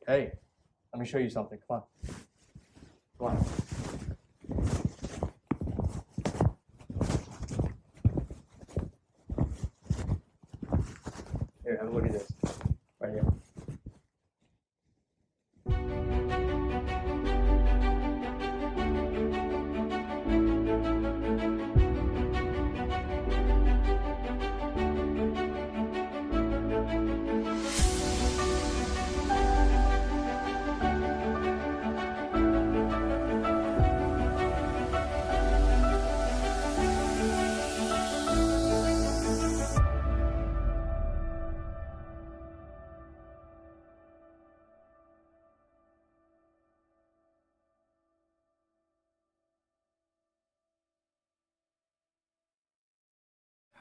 Hey, let me show you something. Come on. Come on. Here, have a look at this. Right here.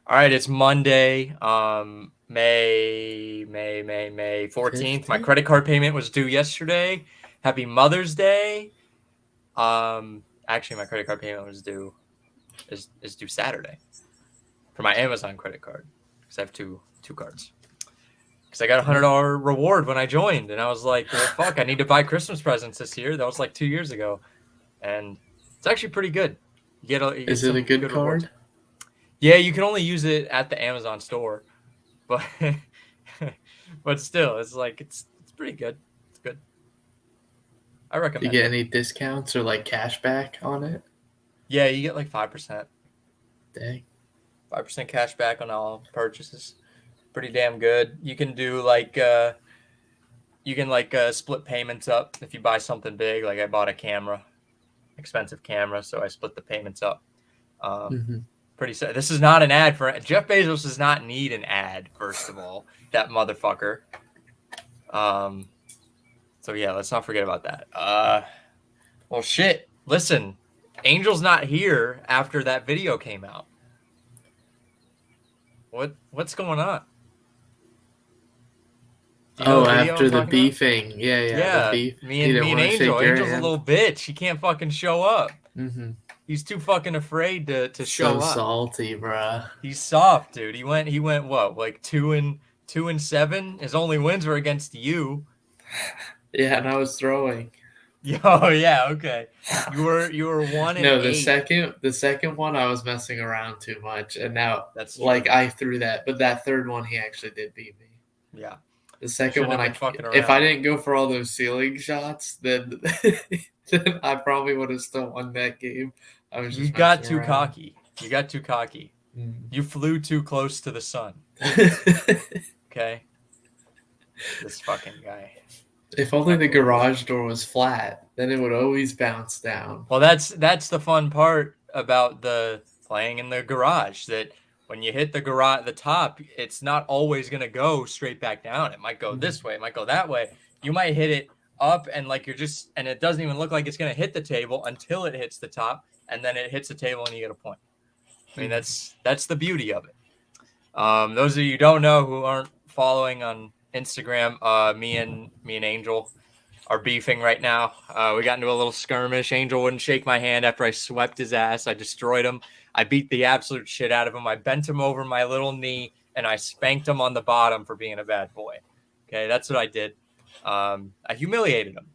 All right, it's Monday, May 14th. My credit card payment was due yesterday. Happy Mother's Day. Actually, my credit card payment was due is due Saturday for my Amazon credit card because I have two cards. Because I got $100 reward when I joined, and I was like, well, fuck, I need to buy Christmas presents this year. That was like 2 years ago, and it's actually pretty good. You get Is it a good card? Rewards. Yeah, you can only use it at the Amazon store, but but still, it's like it's pretty good. It's good. I recommend. Do you get any discounts or like cash back on it? Yeah, you get like 5%. Dang. 5% cash back on all purchases. Pretty damn good. You can do like split payments up if you buy something big. Like I bought a expensive camera, so I split the payments up. Pretty sad. This is not an ad for Jeff Bezos. Does not need an ad. First of all, that motherfucker. So yeah, let's not forget about that. Well, shit. Listen, Angel's not here after that video came out. What's going on? After the beefing. About? Yeah. The beef. Me and Angel. Angel's a little bitch. He can't fucking show up. He's too fucking afraid to show up. So salty, bruh. He's soft, dude. He went what, like 2-7? His only wins were against you. Yeah, and I was throwing. Oh yeah, okay. You were 1-8. No, the second one I was messing around too much, and now that's like I threw that, but that third one he actually did beat me. Yeah. The second one, if I didn't go for all those ceiling shots, then I probably would have still won that game. You got too cocky. You flew too close to the sun. Okay. This fucking guy. If only the garage door was flat, then it would always bounce down. Well, that's the fun part about the playing in the garage, that when you hit the top, it's not always going to go straight back down. It might go this way. It might go that way. You might hit it up and and it doesn't even look like it's going to hit the table until it hits the top, and then it hits the table and you get a point. I mean, that's the beauty of it. Those of you who don't know, who aren't following on Instagram, me and Angel are beefing right now. We got into a little skirmish. Angel wouldn't shake my hand after I swept his ass. I destroyed him. I beat the absolute shit out of him. I bent him over my little knee, and I spanked him on the bottom for being a bad boy. Okay, that's what I did. I humiliated him.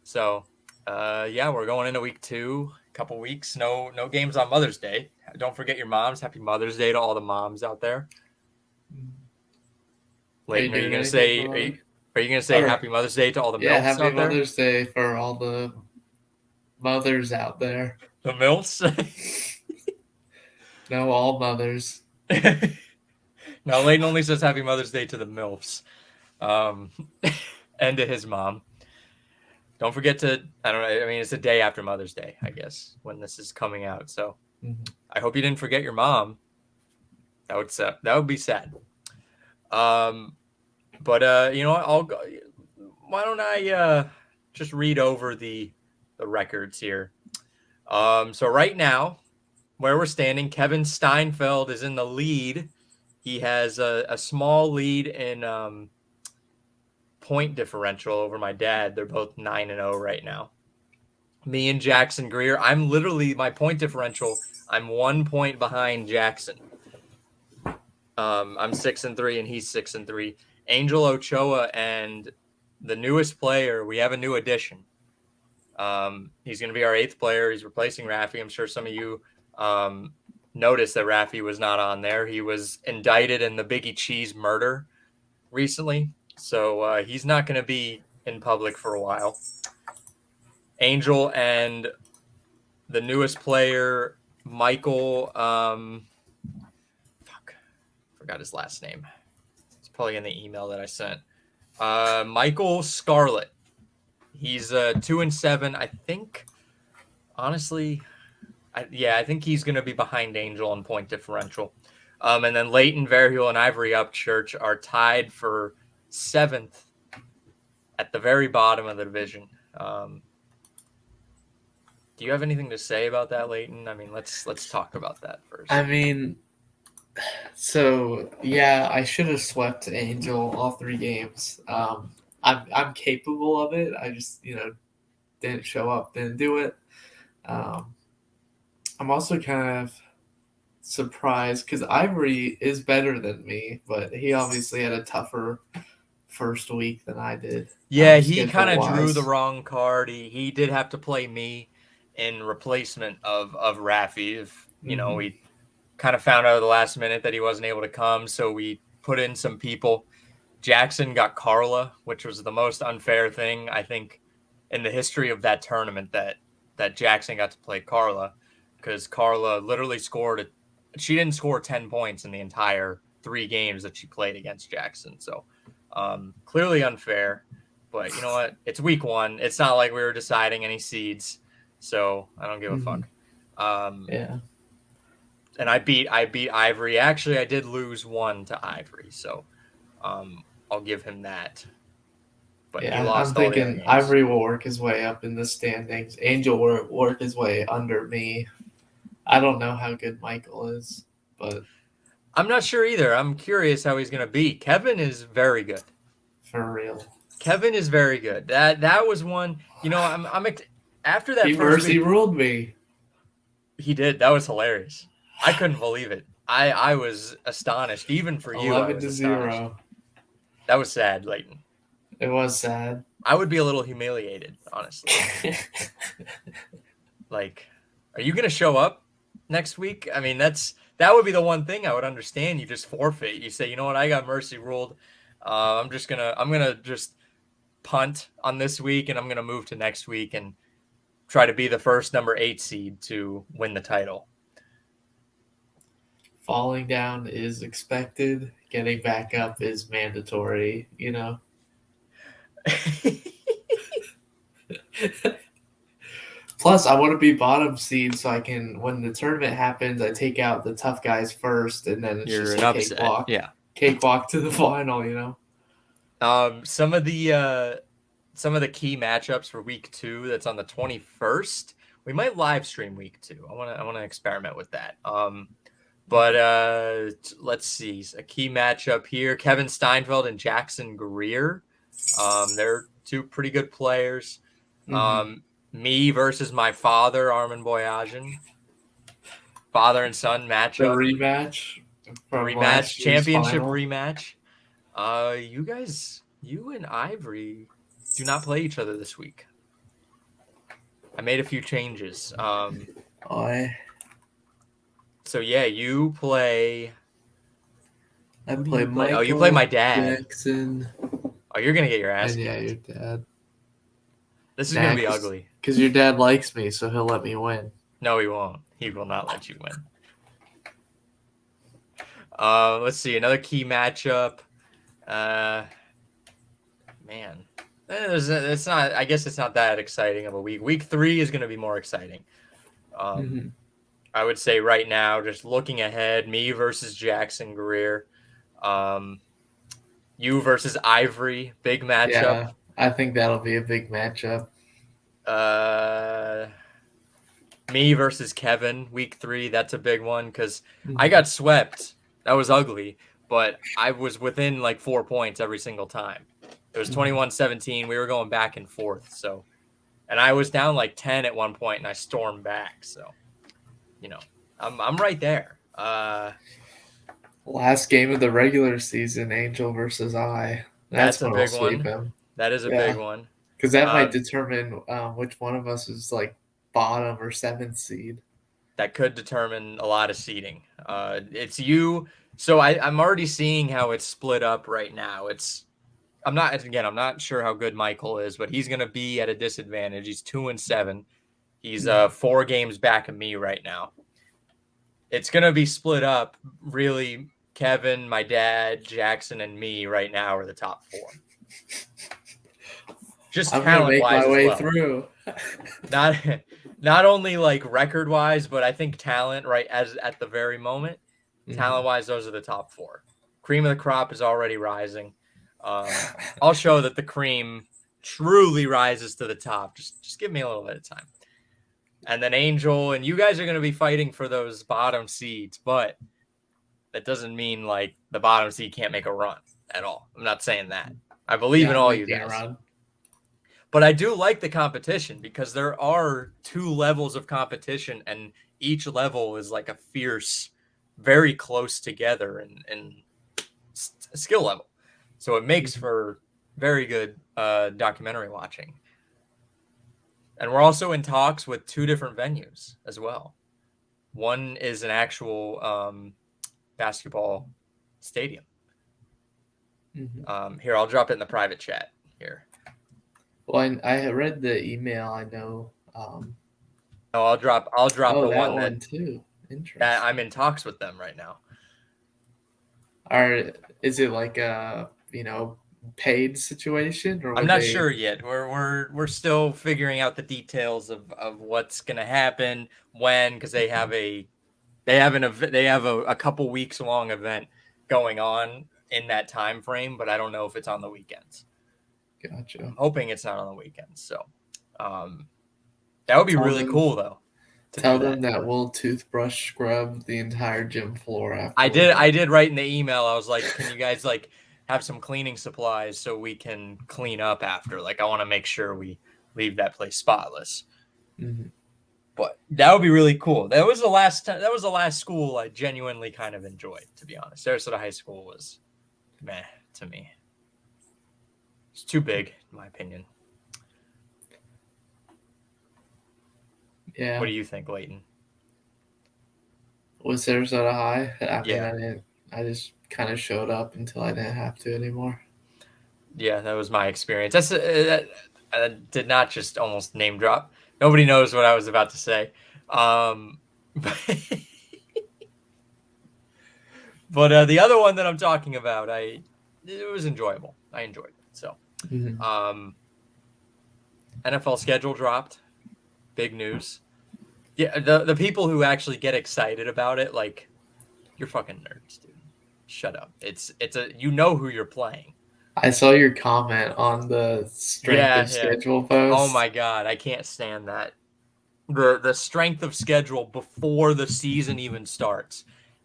So, yeah, we're going into week 2. A couple weeks. No games on Mother's Day. Don't forget your moms. Happy Mother's Day to all the moms out there. Layton, are you gonna say Happy Mother's Day to all the MILFs out there? Happy Mother's Day for all the mothers out there. The MILFs? No, all mothers. No, Layton only says Happy Mother's Day to the MILFs, and to his mom. Don't forget to, I don't know, I mean, it's the day after Mother's Day, I guess, when this is coming out. So I hope you didn't forget your mom. That would be sad. But you know what? I'll go. Why don't I just read over the records here? So right now, where we're standing, Kevin Steinfeld is in the lead. He has a small lead in point differential over my dad. They're both 9-0 right now. Me and Jackson Greer, I'm literally, my point differential, I'm 1 point behind Jackson. I'm 6-3 and he's 6-3. Angel Ochoa and the newest player, we have a new addition. He's going to be our 8th player. He's replacing Rafi. I'm sure some of you noticed that Rafi was not on there. He was indicted in the Biggie Cheese murder recently, so he's not going to be in public for a while. Angel and the newest player, Michael, forgot his last name. It's probably in the email that I sent. Michael Scarlett. He's 2-7. I think, honestly, I think he's going to be behind Angel on point differential. And then Leighton, Verhul, and Ivory Upchurch are tied for 7th at the very bottom of the division. Do you have anything to say about that, Leighton? I mean, let's talk about that first. I mean, so yeah, I should have swept Angel all 3 games. I'm capable of it. I just didn't show up, didn't do it. I'm also kind of surprised because Ivory is better than me, but he obviously had a tougher first week than I did. Yeah, he kind of drew the wrong card. He did have to play me in replacement of Rafi. If we kind of found out at the last minute that he wasn't able to come, so we put in some people. Jackson got Carla, which was the most unfair thing I think in the history of that tournament, that Jackson got to play Carla, because Carla literally she didn't score 10 points in the entire 3 games that she played against Jackson. So clearly unfair, but you know what? It's week 1. It's not like we were deciding any seeds, so I don't give a fuck. Yeah. And I beat Ivory. Actually, I did lose 1 to Ivory, so I'll give him that. But yeah, he lost I'm thinking Ivory will work his way up in the standings. Angel will work his way under me. I don't know how good Michael is, but I'm not sure either. I'm curious how he's going to be. Kevin is very good. For real. Kevin is very good. That was one. I'm after that he first mercy week, ruled me. He did. That was hilarious. I couldn't believe it. I was astonished, even for you. 11-0. That was sad, Leighton. It was sad. I would be a little humiliated, honestly. Like, are you gonna show up next week? I mean, that would be the one thing I would understand. You just forfeit. You say, you know what, I got mercy ruled. I'm gonna just punt on this week, and I'm gonna move to next week and try to be the first number 8 seed to win the title. Falling down is expected. Getting back up is mandatory, Plus, I want to be bottom seed so I can, when the tournament happens, I take out the tough guys first, and then it's just a cakewalk. Yeah. Cakewalk to the final, Some of the key matchups for week 2 that's on the 21st. We might live stream week 2. I want to experiment with that. But let's see. A key matchup here: Kevin Steinfeld and Jackson Greer. They're 2 pretty good players. Me versus my father, Armin Boyajian. Father and son matchup. The rematch, championship rematch. You and Ivory do not play each other this week. I made a few changes. So yeah, you play. I play Michael. Oh, you play my dad. Jackson. Oh, you're gonna get your ass. And yeah, your dad. This is gonna be ugly. Because your dad likes me, so he'll let me win. No, he won't. He will not let you win. Let's see, another key matchup. Man, it's not. I guess it's not that exciting of a week. Week 3 is going to be more exciting. I would say right now, just looking ahead, me versus Jackson Greer, you versus Ivory, big matchup. Yeah, I think that'll be a big matchup. Me versus Kevin, week 3, that's a big one because I got swept. That was ugly, but I was within like 4 points every single time. It was 21-17. We were going back and forth. So, and I was down like 10 at one point, and I stormed back. So, I'm right there. Last game of the regular season, Angel versus I. That's That's a when I'll big sweep one. him. That is a big Yeah, one. because that might Um, determine which one of us is like bottom or seventh seed. that could determine a lot of seeding. It's you. So I'm already seeing how it's split up right now. I'm not sure how good Michael is, but he's going to be at a disadvantage. He's 2-7. He's 4 games back of me right now. It's going to be split up. Really, Kevin, my dad, Jackson, and me right now are the top 4. Just I'm gonna talent make wise my as way well. through. Not not only like record wise, but I think talent right as at the very moment. Talent wise, those are the top 4. Cream of the crop is already rising. I'll show that the cream truly rises to the top. Just give me a little bit of time. And then Angel and you guys are going to be fighting for those bottom seeds, but that doesn't mean like the bottom seed can't make a run at all. I'm not saying that. I believe Yeah, in I'm all you making a guys. run. But I do like the competition because there are 2 levels of competition and each level is like a fierce, very close together and skill level. So it makes for very good documentary watching. And we're also in talks with 2 different venues as well. One is an actual basketball stadium. Here, I'll drop it in the private chat here. Well, I read the email. I know. No, I'll drop the that one one too. that Interesting. I'm in talks with them right now. Is it like a paid situation, or I'm would not they? sure yet. We're still figuring out the details of what's gonna happen when, because they have a couple weeks long event going on in that time frame, but I don't know if it's on the weekends. Gotcha. I'm hoping it's not on the weekends. So that would be really cool though to Tell do that. them that we'll toothbrush scrub the entire gym floor after. I did write in the email. I was like, can you guys like have some cleaning supplies so we can clean up after? Like, I want to make sure we leave that place spotless. But that would be really cool. That was the last school I genuinely kind of enjoyed, to be honest. Sarasota High School was meh to me. It's too big, in my opinion. Yeah. What do you think, Leighton? Was Sarasota High? I mean, Yeah. I didn't. I just kind of showed up until I didn't have to anymore. Yeah, that was my experience. I did not just almost name drop. Nobody knows what I was about to say. But the other one that I'm talking about, it was enjoyable. I enjoyed it. So, NFL schedule dropped. Big news. Yeah, the people who actually get excited about it, like, you're fucking nerds, dude. Shut up. It's who you're playing. I saw your comment on the strength of schedule post. Oh my god, I can't stand that. The strength of schedule before the season even starts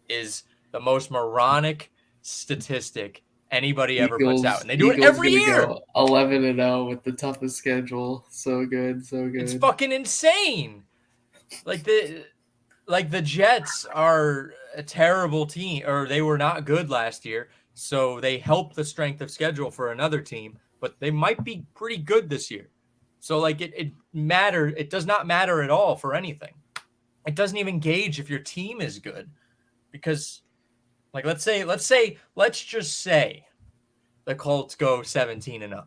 is the most moronic statistic anybody ever puts out, and they do it Eagles every gonna year. go 11-0 with the toughest schedule. So good, so good. It's fucking insane. Like the Jets are a terrible team, or they were not good last year, so they help the strength of schedule for another team, but they might be pretty good this year. So like it does not matter at all for anything. It doesn't even gauge if your team is good, because like let's just say the Colts go 17-0.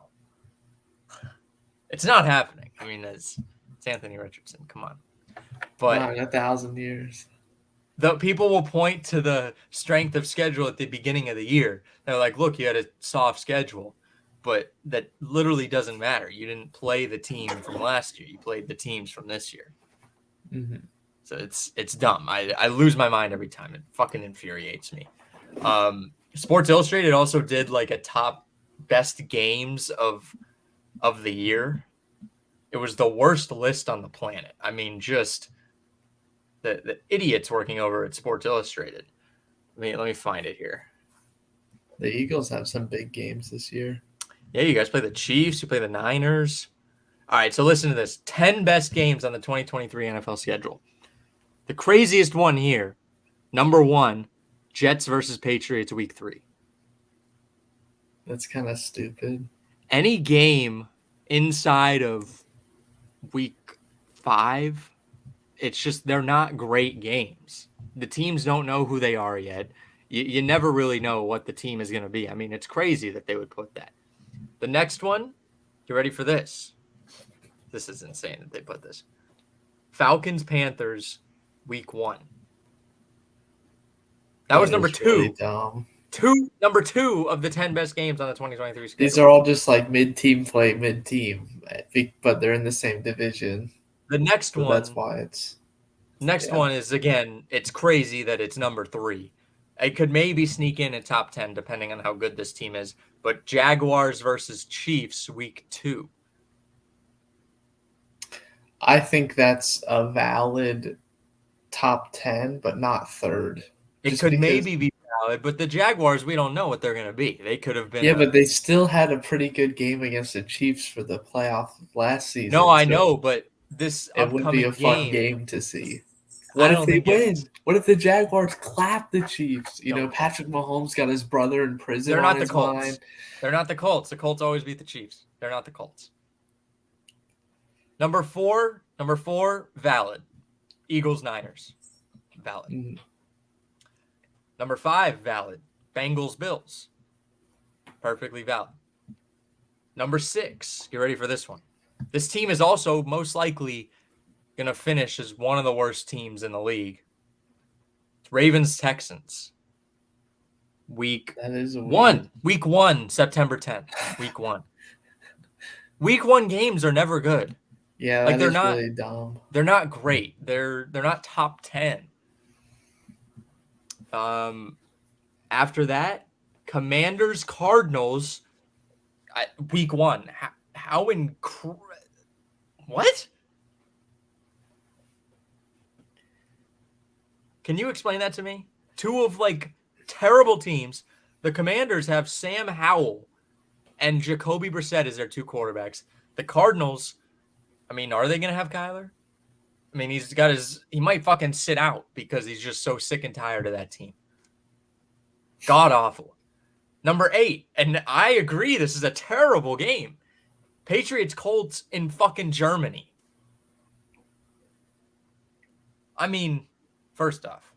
It's not happening. I mean, it's Anthony Richardson. Come on. But not in 1,000 years. The people will point to the strength of schedule at the beginning of the year. They're like, look, you had a soft schedule, but that literally doesn't matter. You didn't play the team from last year. You played the teams from this year. So it's dumb. I lose my mind every time. It fucking infuriates me. Sports Illustrated also did like a top best games of the year. It was the worst list on the planet. I mean, just the idiots working over at Sports Illustrated. Let me find it here. The Eagles have some big games this year. Yeah, you guys play the Chiefs. You play the Niners. All right, so listen to this. 10 best games on the 2023 NFL schedule. The craziest one here, number 1, Jets versus Patriots week 3. That's kind of stupid. Any game inside of week 5, it's just they're not great games. The teams don't know who they are yet. You never really know what the team is going to be. I mean, it's crazy that they would put that. The next one, you ready for this? This is insane that they put this. Falcons Panthers week 1. That was number 2. Really dumb. Number 2 of the 10 best games on the 2023 schedule. These are all just like mid-team play, mid-team, but they're in the same division. The next so one. That's why it's. Next one is, again, it's crazy that it's number 3. It could maybe sneak in a top 10 depending on how good this team is. But Jaguars versus Chiefs week 2. I think that's a valid top 10, but not third. It could maybe be valid, but the Jaguars, we don't know what they're going to be. They could have been. Yeah, but they still had a pretty good game against the Chiefs for the playoff last season. No, I know, but this it would be a fun game to see. What if they win? What if the Jaguars clap the Chiefs? You know, Patrick Mahomes got his brother in prison. They're not the Colts. They're not the Colts. The Colts always beat the Chiefs. They're not the Colts. Number 4, valid. Eagles, Niners, valid. Mm. Number 5, valid. Bengals, Bills, perfectly valid. Number 6, get ready for this one. This team is also most likely going to finish as one of the worst teams in the league. It's Ravens, Texans. Week 1. Week 1, September 10th. Week 1. Week 1 games are never good. Yeah, like they're not really dumb. They're not great. They're not top 10. After that, Commanders, Cardinals, week 1. What? Can you explain that to me? 2 of terrible teams. The Commanders have Sam Howell and Jacoby Brissett as their 2 quarterbacks. The Cardinals, I mean, are they going to have Kyler? I mean, he might fucking sit out because he's just so sick and tired of that team. God awful. Number 8, and I agree, this is a terrible game. Patriots Colts in fucking Germany. I mean, first off,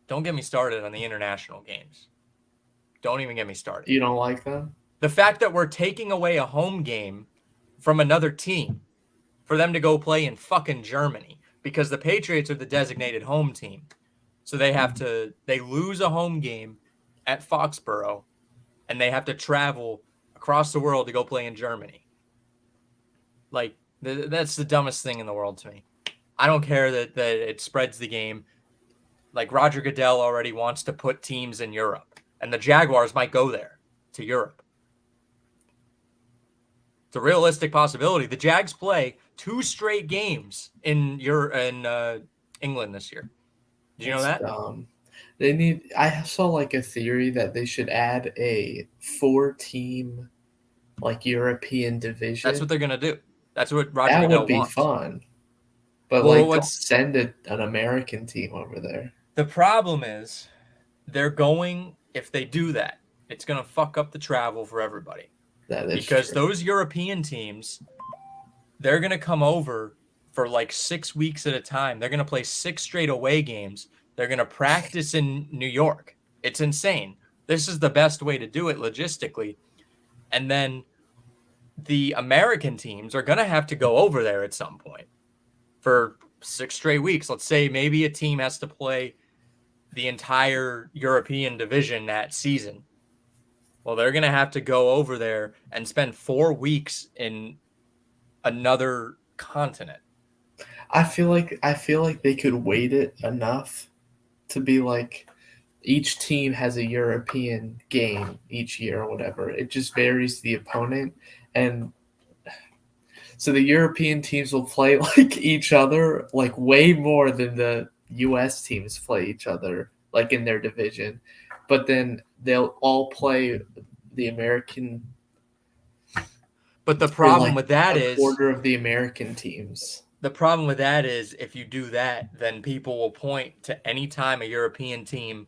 don't get me started on the international games. Don't even get me started. You don't like them? The fact that we're taking away a home game from another team for them to go play in fucking Germany because the Patriots are the designated home team. So they lose a home game at Foxborough and they have to travel across the world to go play in Germany. That's the dumbest thing in the world to me. I don't care that it spreads the game. Roger Goodell already wants to put teams in Europe, and the Jaguars might go there to Europe. It's a realistic possibility. The Jags play 2 straight games in England this year. Did you know that? I saw a theory that they should add a 4-team European division. That's what they're gonna do. That's what Roger Goodell wants. That would be fun. But don't send an American team over there. The problem is if they do that, it's gonna fuck up the travel for everybody. That is because true. Those European teams, they're gonna come over for 6 weeks at a time. They're gonna play 6 straight away games. They're gonna practice in New York. It's insane. This is the best way to do it logistically. And then the American teams are gonna have to go over there at some point for 6 straight weeks. Let's say maybe a team has to play the entire European division that season. Well, they're going to have to go over there and spend 4 weeks in another continent. I feel like they could weight it enough to be each team has a European game each year or whatever. It just varies the opponent, and so the European teams will play each other way more than the U.S. teams play each other in their division. But then they'll all play the American. But the problem with that is a quarter of the American teams. The problem with that is if you do that, then people will point to any time a European team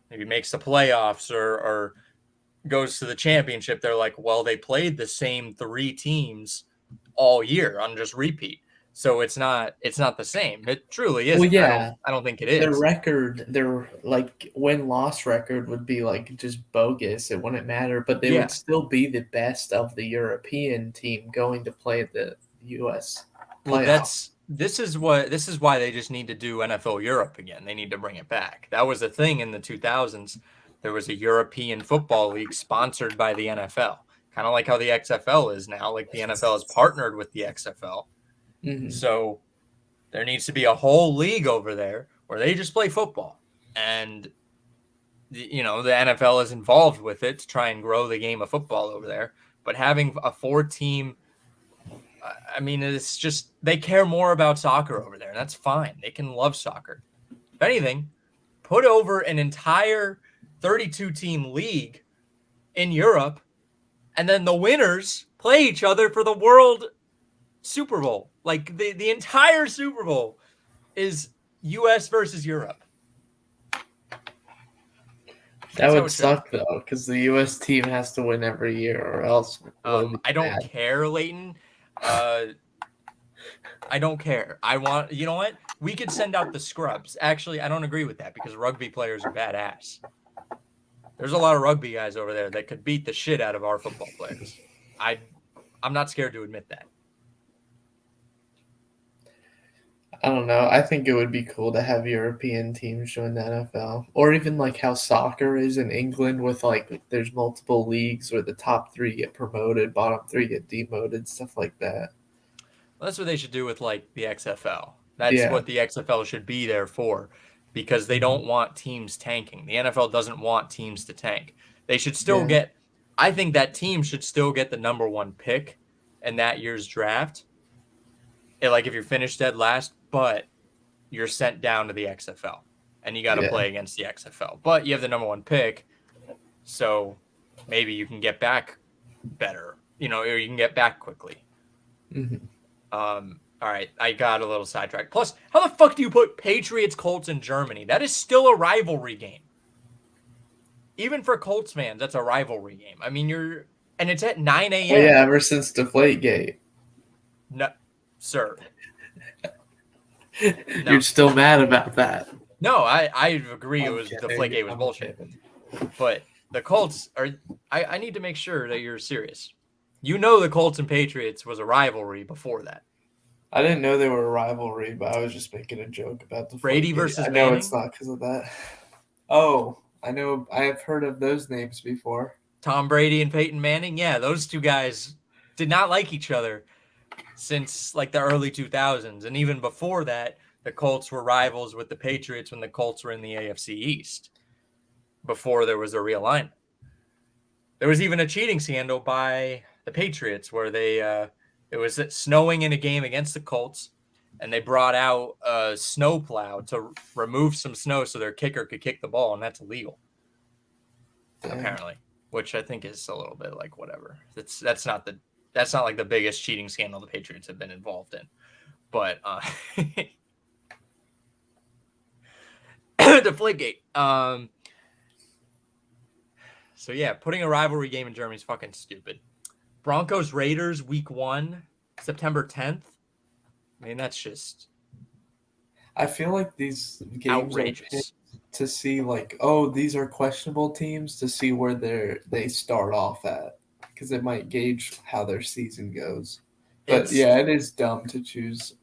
maybe makes the playoffs or goes to the championship, they're like, well, they played the same 3 teams all year on just repeat. So it's not the same. It truly Well, isn't. yeah, I don't think it their is. record, their like win-loss record would be like just bogus. It wouldn't matter, but they would Yeah. still be the best of the European team going to play the U.S. Well, playoff. this is why they just need to do NFL Europe again. They need to bring it back. That was a thing in the 2000s. There was a European Football League sponsored by the NFL, kind of like how the XFL is now. Like the NFL has partnered with the XFL. Hmm. So there needs to be a whole league over there where they just play football. And the NFL is involved with it to try and grow the game of football over there. But having a 4-team, I mean, it's just they care more about soccer over there, and that's fine. They can love soccer. If anything, put over an entire 32-team league in Europe, and then the winners play each other for the World Super Bowl. Like the entire Super Bowl is US versus Europe. That That's how would it should be. suck though, because the U.S. team has to win every year, or else we'll be I don't mad. care, Leighton. Uh, I don't care. I want, you know what? We could send out the scrubs. Actually, I don't agree with that because rugby players are badass. There's a lot of rugby guys over there that could beat the shit out of our football players. I, I'm not scared to admit that. I don't know. I think it would be cool to have European teams join the NFL, or even like how soccer is in England, with like there's multiple leagues where the top three get promoted, bottom three get demoted, stuff like that. Well, that's what they should do with like the XFL. That's Yeah. what the XFL should be there for because they Mhm. don't want teams tanking. The NFL doesn't want teams to tank. They should still Yeah. get, I think that team should still get the number one pick in that year's draft. Like if you're finished dead last, but you're sent down to the XFL and you got to Yeah. play against the XFL. But you have the number one pick, so maybe you can get back better, or you can get back quickly. Hmm. All right, I got a little sidetracked. Plus, how the fuck do you put Patriots Colts in Germany? That is still a rivalry game. Even for Colts fans, that's a rivalry game. I mean, and it's at 9 Oh yeah, a.m. ever since Deflategate, No, sir, you're no, still mad about that. no. I agree. It I'm was kidding. Deflategate was I'm bullshit. kidding. But the Colts are. I need to make sure that you're serious. You know the Colts and Patriots was a rivalry before that. I didn't know they were a rivalry, but I was just making a joke about Brady Deflategate. versus I know it's Manning, not because of that. Oh, I know. I have heard of those names before. Tom Brady and Peyton Manning. Yeah, those two guys did not like each other since like the early 2000s. And even before that, the Colts were rivals with the Patriots when the Colts were in the AFC East before there was a realignment. There was even a cheating scandal by the Patriots where it was snowing in a game against the Colts and they brought out a snowplow to remove some snow so their kicker could kick the ball, and that's illegal Dang. apparently, which I think is a little bit like whatever. That's not like the biggest cheating scandal the Patriots have been involved in. But Deflategate. So yeah, putting a rivalry game in Germany is fucking stupid. Broncos Raiders week 1, September 10th. I mean, that's just I feel like these games are picked outrageous. to see like, oh, these are questionable teams to see where they start off at, because it might gauge how their season goes. But It's yeah, it is dumb to choose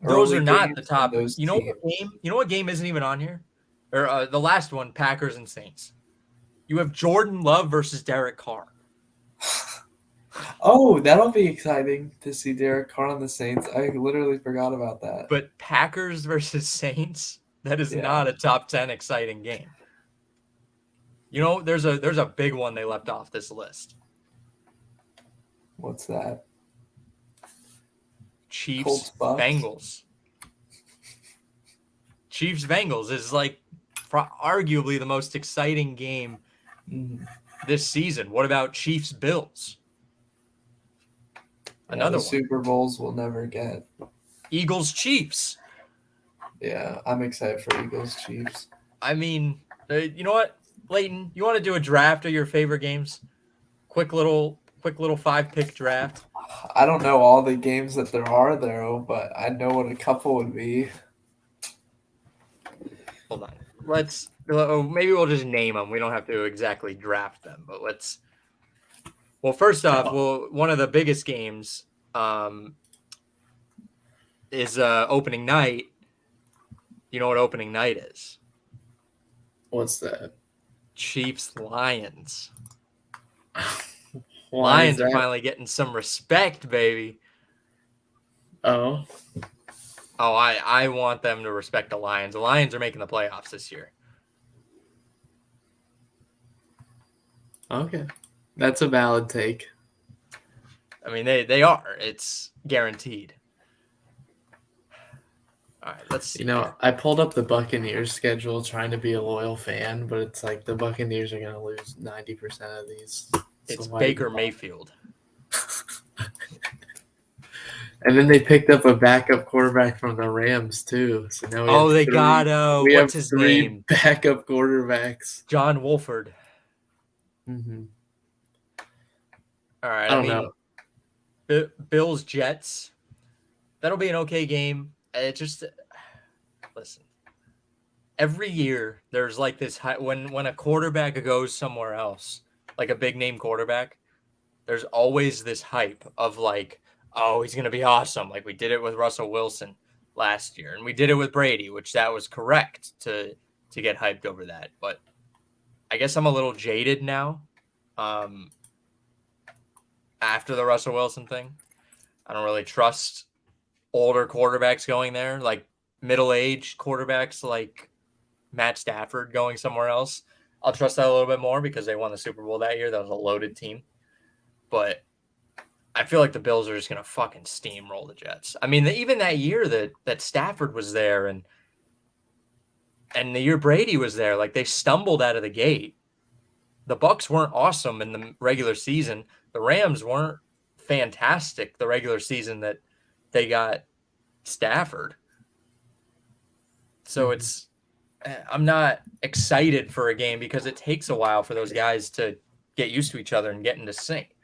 those early are not the games and top. those You know what teams. game? You know what game isn't even on here? Or the last one, Packers and Saints. You have Jordan Love versus Derek Carr. Oh, that'll be exciting to see Derek Carr on the Saints. I literally forgot about that. But Packers versus Saints, that is Yeah, not a top 10 exciting game. There's a big one they left off this list. what's that? Colts Chiefs Bucks. Bengals. Chiefs Bengals is like arguably the most exciting game Mm-hmm. this season. What about Chiefs Bills? Yeah, the Another one. Super Bowls we'll never get. Eagles Chiefs. Yeah, I'm excited for Eagles Chiefs. I mean, You know what, Leighton? You want to do a draft of your favorite games? Quick little 5-pick draft. I don't know all the games that there are though, but I know what a couple would be. Hold on. Maybe we'll just name them. We don't have to exactly draft them, but let's. Well, first off, one of the biggest games is opening night. You know what opening night is? What's that? Chiefs Why Lions. is Lions are that? finally getting some respect, baby. Oh, Oh, I want them to respect the Lions. The Lions are making the playoffs this year. okay. That's a valid take. I mean, they are. It's guaranteed. All right, let's see. I pulled up the Buccaneers schedule trying to be a loyal fan, but it's like the Buccaneers are going to lose 90% of these. It's why Baker even Mayfield. And then they picked up a backup quarterback from the Rams too. So now we have Oh, they got we have what's his three name? backup quarterbacks. John Wolford. Mm-hmm. All right, I I don't mean, know. Bills Jets. That'll be an okay game. It just listen. Every year there's like this when a quarterback goes somewhere else, like a big name quarterback, there's always this hype of like, oh, he's going to be awesome. Like we did it with Russell Wilson last year and we did it with Brady, which that was correct to get hyped over that. But I guess I'm a little jaded now. After the Russell Wilson thing, I don't really trust older quarterbacks going there, like middle-aged quarterbacks like Matt Stafford going somewhere else. I'll trust that a little bit more because they won the Super Bowl that year. That was a loaded team. But I feel like the Bills are just going to fucking steamroll the Jets. I mean, even that year that Stafford was there and the year Brady was there, like they stumbled out of the gate. The Bucks weren't awesome in the regular season. The Rams weren't fantastic the regular season that they got Stafford. So I'm not excited for a game because it takes a while for those guys to get used to each other and get into sync.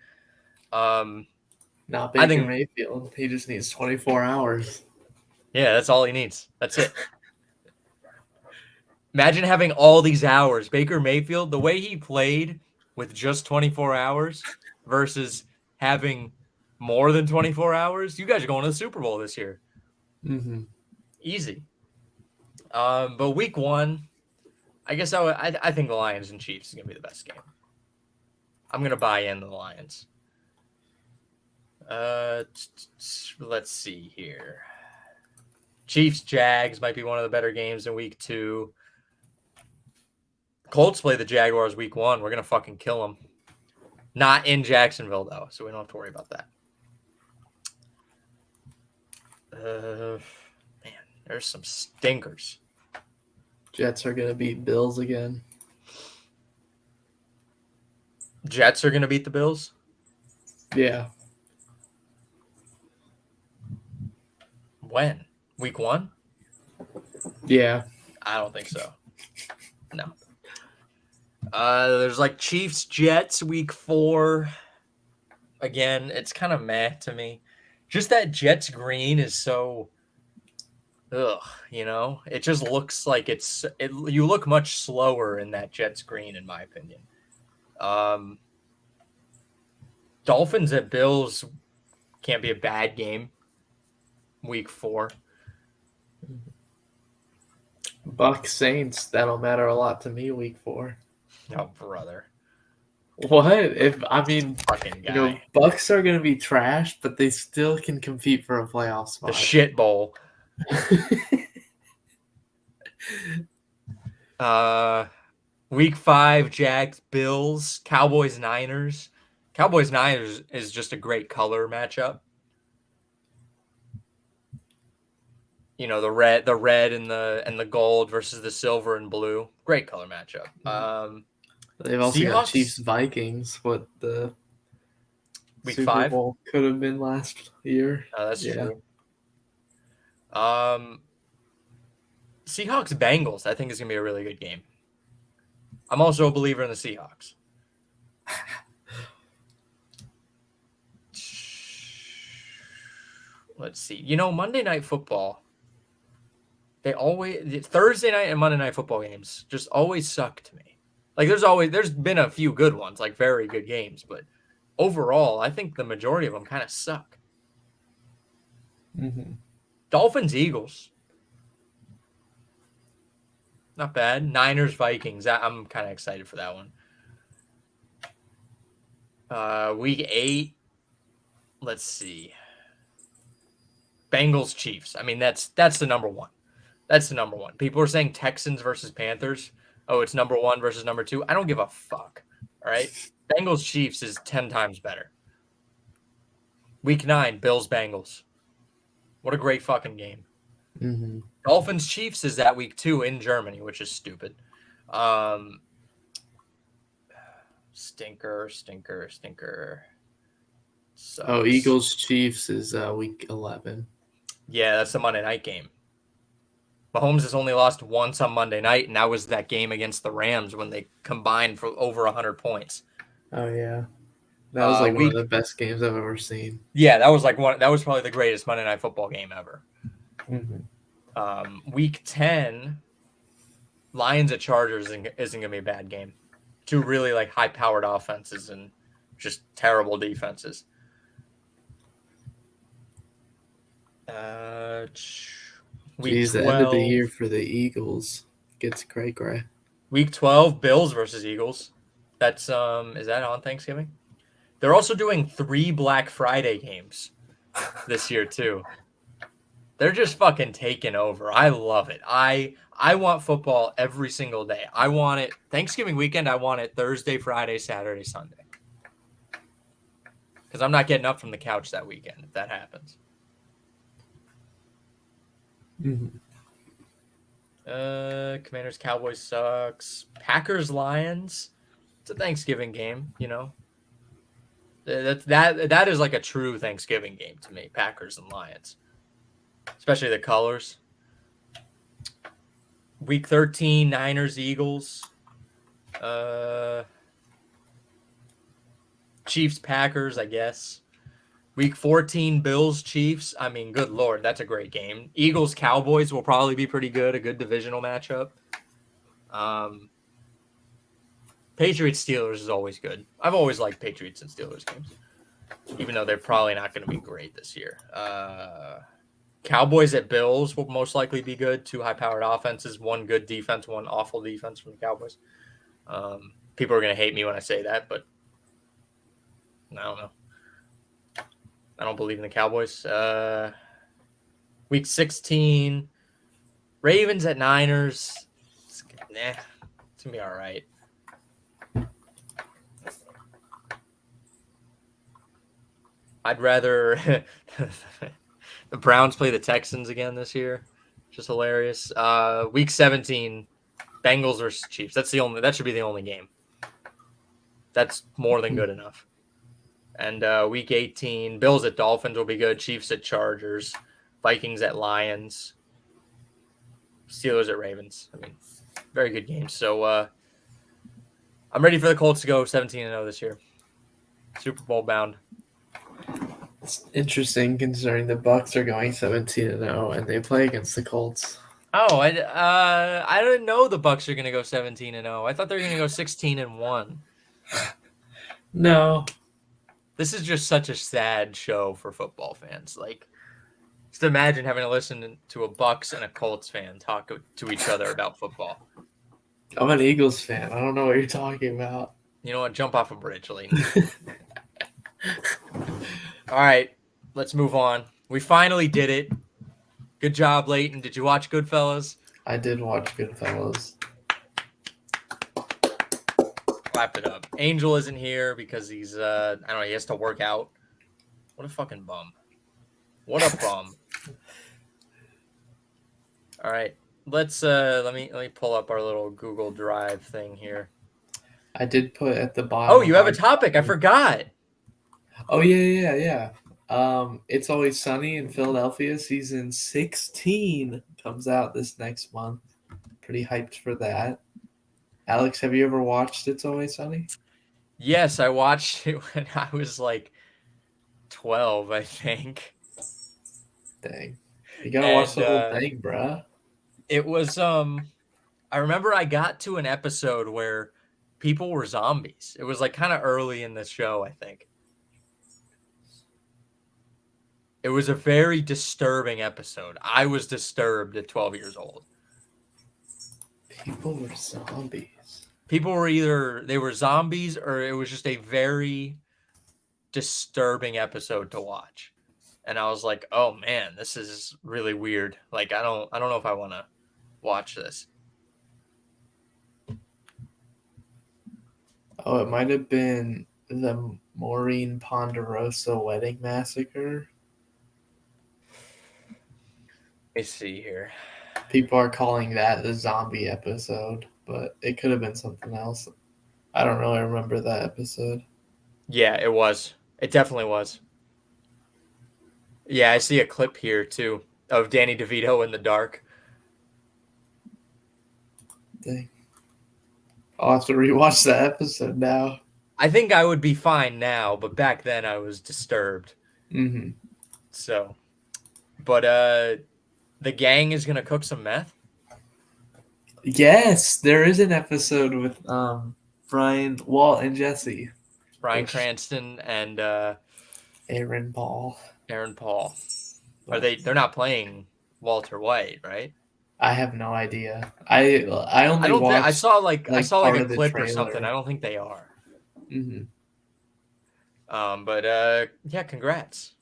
Not Baker Mayfield. He just needs 24 hours. Yeah, that's all he needs. That's it. Imagine having all these hours. Baker Mayfield, the way he played with just 24 hours versus having more than 24 hours, you guys are going to the Super Bowl this year. Mm-hmm. Easy. But week one, I guess I think the Lions and Chiefs is going to be the best game. I'm going to buy in the Lions. Let's see here. Chiefs Jags might be one of the better games in week two. Colts play the Jaguars week one. We're going to fucking kill them. Not in Jacksonville, though, so we don't have to worry about that. Man, there's some stinkers. Jets are going to beat Bills again. Jets are going to beat the Bills? Yeah. When? Week one? Yeah. I don't think so. No. There's like Chiefs Jets week 4. Again, it's kind of meh to me. Just that Jets green is so it just looks like you look much slower in that Jets green in my opinion. Dolphins at Bills can't be a bad game. Week 4. Bucks Saints, that'll matter a lot to me week 4. Oh, brother. What? Fucking guy. Bucks are going to be trash, but they still can compete for a playoff spot. The shit bowl. Week 5, Jags, Bills, Cowboys, Niners. Cowboys, Niners is just a great color matchup. The red and the gold versus the silver and blue. Great color matchup. They've also Seahawks? got Chiefs Vikings, what the Week Super 5 Bowl could have been last year. That's true. Seahawks Bengals, I think is gonna be a really good game. I'm also a believer in the Seahawks. Let's see. Monday Night Football. Thursday night and Monday Night Football games just always suck to me. Like there's been a few good ones, like very good games, but overall, I think the majority of them kind of suck. Mm-hmm. Dolphins, Eagles. Not bad. Niners, Vikings. I'm kind of excited for that one. Week 8. Let's see. Bengals, Chiefs. I mean, that's the number one. That's the number one. People are saying Texans versus Panthers. Oh, it's number 1 versus number 2. I don't give a fuck. All right. Bengals, Chiefs is 10 times better. Week 9, Bills, Bengals. What a great fucking game. Mm-hmm. Dolphins, Chiefs is that week 2 in Germany, which is stupid. Stinker. Sucks. Oh, Eagles Chiefs is week 11. Yeah, that's the Monday night game. Mahomes has only lost once on Monday night, and that was that game against the Rams when they combined for over 100 points. Oh yeah, that was one of the best games I've ever seen. Yeah, that was that was probably the greatest Monday Night Football game ever. Mm-hmm. Week 10, Lions at Chargers isn't gonna be a bad game. 2 really high-powered offenses and just terrible defenses. Week 12, the end of the year for the Eagles gets cray-cray. Week 12, Bills versus Eagles. That's is that on Thanksgiving? They're also doing 3 Black Friday games this year too. They're just fucking taking over. I love it. I want football every single day. I want it Thanksgiving weekend. I want it Thursday, Friday, Saturday, Sunday. Because I'm not getting up from the couch that weekend if that happens. Mm-hmm. Commanders, Cowboys sucks. Packers, Lions. It's a Thanksgiving game, That is like a true Thanksgiving game to me. Packers and Lions, especially the colors. Week 13, Niners, Eagles. Chiefs, Packers, I guess. Week 14, Bills, Chiefs. I mean, good Lord, that's a great game. Eagles, Cowboys will probably be pretty good. A good divisional matchup. Patriots, Steelers is always good. I've always liked Patriots and Steelers games, even though they're probably not going to be great this year. Cowboys at Bills will most likely be good. 2 high-powered offenses, 1 good defense, 1 awful defense from the Cowboys. People are going to hate me when I say that, but I don't know. I don't believe in the Cowboys. Week 16, Ravens at Niners. It's going to be all right. I'd rather the Browns play the Texans again this year. Just hilarious. Week 17, Bengals versus Chiefs. That should be the only game. That's more than good enough. And week 18, Bills at Dolphins will be good. Chiefs at Chargers. Vikings at Lions. Steelers at Ravens. I mean, very good games. So I'm ready for the Colts to go 17-0 this year. Super Bowl bound. It's interesting considering the Bucs are going 17-0 and they play against the Colts. Oh, I didn't know the Bucs are going to go 17-0. I thought they were going to go 16-1. No. This is just such a sad show for football fans. Just imagine having to listen to a Bucs and a Colts fan talk to each other about football. I'm an Eagles fan. I don't know what you're talking about. You know what? Jump off a bridge, Layton. All right, let's move on. We finally did it. Good job, Layton. Did you watch Goodfellas? I did watch Goodfellas. Clap it up. Angel isn't here because he's I don't know, he has to work out. What a fucking bum. What a bum. All right. Let's let me pull up our little Google Drive thing here. I did put at the bottom. Oh, you have a topic. I forgot. Oh yeah. It's Always Sunny in Philadelphia season 16 comes out this next month. Pretty hyped for that. Alex, have you ever watched It's Always Sunny? Yes, I watched it when I was like 12, I think. Dang. You gotta watch And the whole thing, bruh. it was I remember I got to an episode where people were zombies. It was like kind of early in the show, I think. It was a very disturbing episode. I was disturbed at 12 years old. People were zombies. People were either they were zombies or it was just a very disturbing episode to watch. And I was like, "Oh man, this is really weird. Like I don't know if I want to watch this." Oh, it might have been the Maureen Ponderosa wedding massacre. Let me see here. People are calling that the zombie episode, but it could have been something else. I don't really remember that episode. Yeah, it was. It definitely was. Yeah, I see a clip here too of Danny DeVito in the dark. Dang. I'll have to rewatch that episode now. I think I would be fine now, but back then I was disturbed. Mm-hmm. So, but the gang is gonna cook some meth. Yes, there is an episode with Brian, Walt, and Jesse. Bryan Which Cranston and Aaron Paul. Aaron Paul. Are they're not playing Walter White, right? I have no idea. I only I don't think watched I saw like part a of the clip or trailer. something. I don't think they are. Mm-hmm. But yeah, congrats.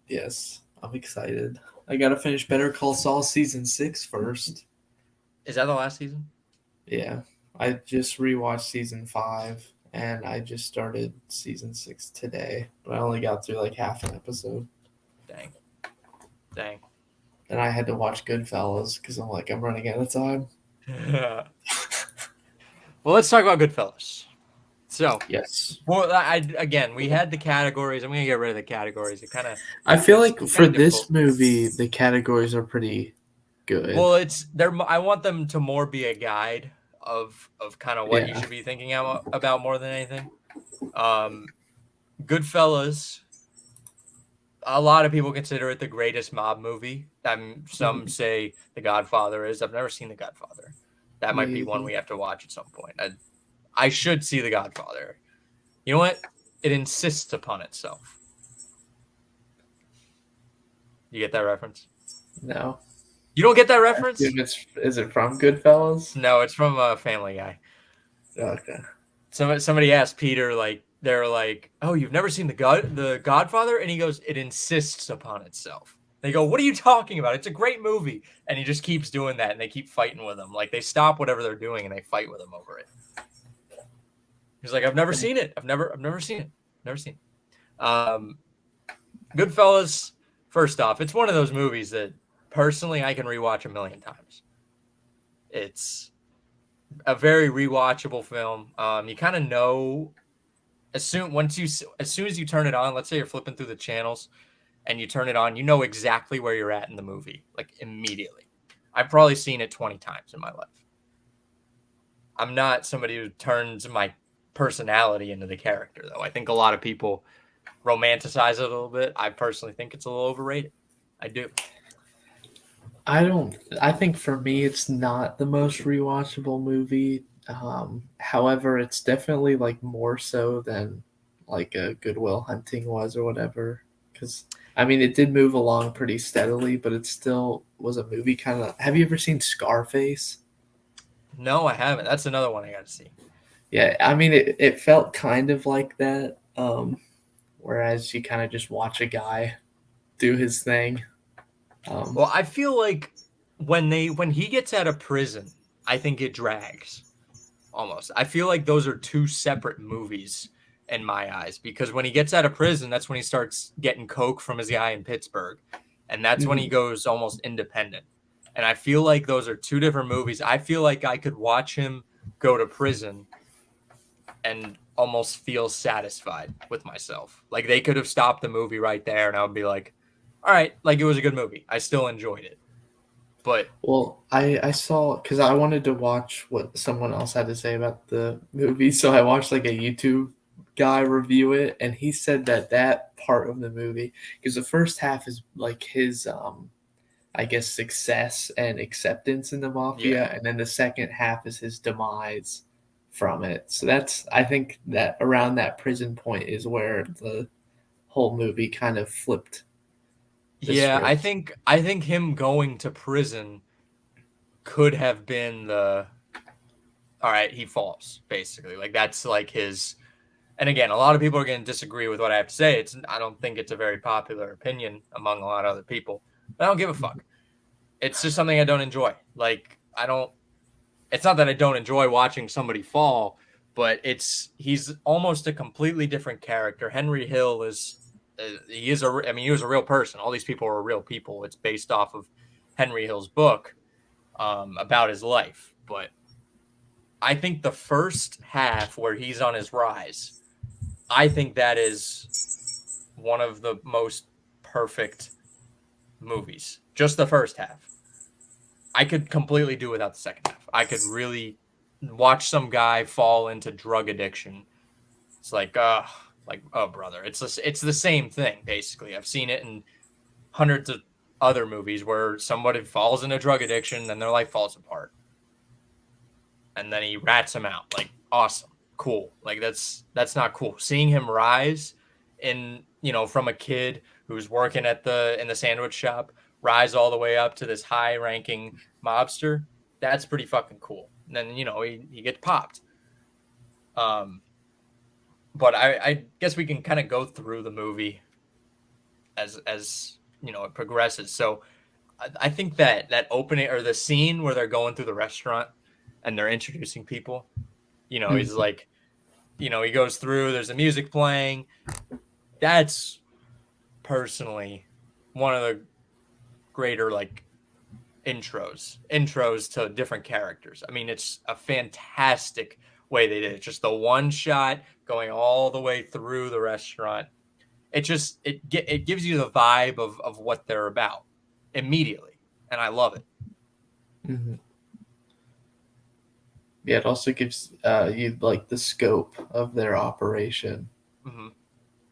Yes, I'm excited. I gotta finish Better Call Saul season 6 first. Is that the last season? Yeah, I just rewatched season 5, and I just started season 6 today, but I only got through like half an episode. Dang. And I had to watch Goodfellas because I'm running out of time. Well, let's talk about Goodfellas. So, Yes, well, again, we had the categories. I'm gonna get rid of the categories. It kind of. I feel like for kinda this difficult. movie, the categories are pretty good. Well, it's there. I want them to more be a guide of kind of what you Yeah. should be thinking about more than anything. Goodfellas. A lot of people consider it the greatest mob movie. Some say The Godfather is. I've never seen The Godfather. That might be one we have to watch at some point. I should see The Godfather. You know what? It insists upon itself. You get that reference? No. You don't get that reference? Is it from Goodfellas? No, it's from Family Guy. Okay. Somebody asked Peter, like, they're like, "Oh, you've never seen the Godfather?" And he goes, "It insists upon itself." They go, "What are you talking about? It's a great movie." And he just keeps doing that, and they keep fighting with him. Like, they stop whatever they're doing and they fight with him over it. He's like, "I've never seen it. I've never seen it. Never seen it." Goodfellas. First off, it's one of those movies that personally I can rewatch a million times. It's a very rewatchable film. You kind of know as soon as you turn it on. Let's say you're flipping through the channels and you turn it on, you know exactly where you're at in the movie, like immediately. I've probably seen it 20 times in my life. I'm not somebody who turns my personality into the character, though. I think a lot of people romanticize it a little bit. I personally think it's a little overrated. I do. I think for me, it's not the most rewatchable movie. However, it's definitely like more so than like a Goodwill Hunting was or whatever. Because I mean, it did move along pretty steadily, but it still was a movie kind of. Have you ever seen Scarface? No, I haven't. That's another one I got to see. Yeah, I mean, it felt kind of like that. Whereas you kind of just watch a guy do his thing. Well, I feel like when he gets out of prison, I think it drags almost. I feel like those are two separate movies in my eyes because when he gets out of prison, that's when he starts getting coke from his guy in Pittsburgh, and that's when he goes almost independent. And I feel like those are two different movies. I feel like I could watch him go to prison and almost feel satisfied with myself. Like they could have stopped the movie right there and I would be like, all right, like it was a good movie. I still enjoyed it. But Well, I saw because I wanted to watch what someone else had to say about the movie, so I watched like a YouTube guy review it, and he said that that part of the movie, because the first half is like his I guess success and acceptance in the yeah, mafia, and then the second half is his demise from it. So that's I think that around that prison point is where the whole movie kind of flipped the yeah, script. I think him going to prison could have been the all right, he falls basically. Like that's like his. And again, a lot of people are going to disagree with what I have to say. I don't think it's a very popular opinion among a lot of other people. But I don't give a fuck. It's just something I don't enjoy. Like I don't. It's not that I don't enjoy watching somebody fall, but he's almost a completely different character. Henry Hill is he is a I mean he was a real person. All these people are real people. It's based off of Henry Hill's book about his life. But I think the first half where he's on his rise, I think that is one of the most perfect movies. Just the first half. I could completely do without the second half. I could really watch some guy fall into drug addiction. It's like oh brother, it's the same thing basically. I've seen it in hundreds of other movies where somebody falls into drug addiction and their life falls apart, and then he rats him out. Like awesome, cool. Like that's not cool. Seeing him rise in from a kid who's working at the in the sandwich shop, rise all the way up to this high ranking mobster. That's pretty fucking cool. And then he gets popped. Um, but I guess we can kind of go through the movie as it progresses. So I think that opening or the scene where they're going through the restaurant and they're introducing people. He's Mhm. like, he goes through. There's the music playing. That's personally one of the greater like intros to different characters. I mean, it's a fantastic way they did it. Just the one shot going all the way through the restaurant. It gives you the vibe of what they're about immediately, and I love it. Mhm. Yeah, it also gives you like the scope of their operation. Hmm.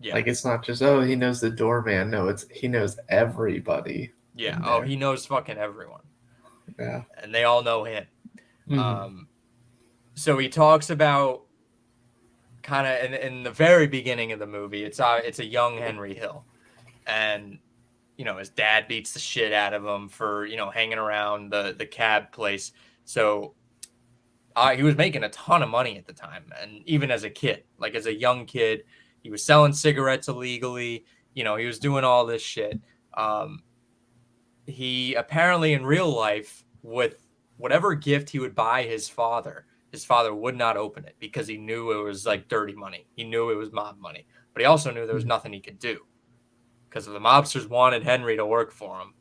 Yeah, Like it's not just oh he knows the doorman. No, it's he knows everybody yeah. in Oh, there. he knows fucking everyone, Yeah. and they all know him. Hmm. Um, so he talks about kind of in the very beginning of the movie. It's a young Henry Hill, and his dad beats the shit out of him for hanging around the cab place. So he was making a ton of money at the time, and even as a kid, like as a young kid, he was selling cigarettes illegally. He was doing all this shit. Um, he apparently in real life, with whatever gift he would buy his father would not open it because he knew it was like dirty money. He knew it was mob money, but he also knew there was nothing he could do because if the mobsters wanted Henry to work for him,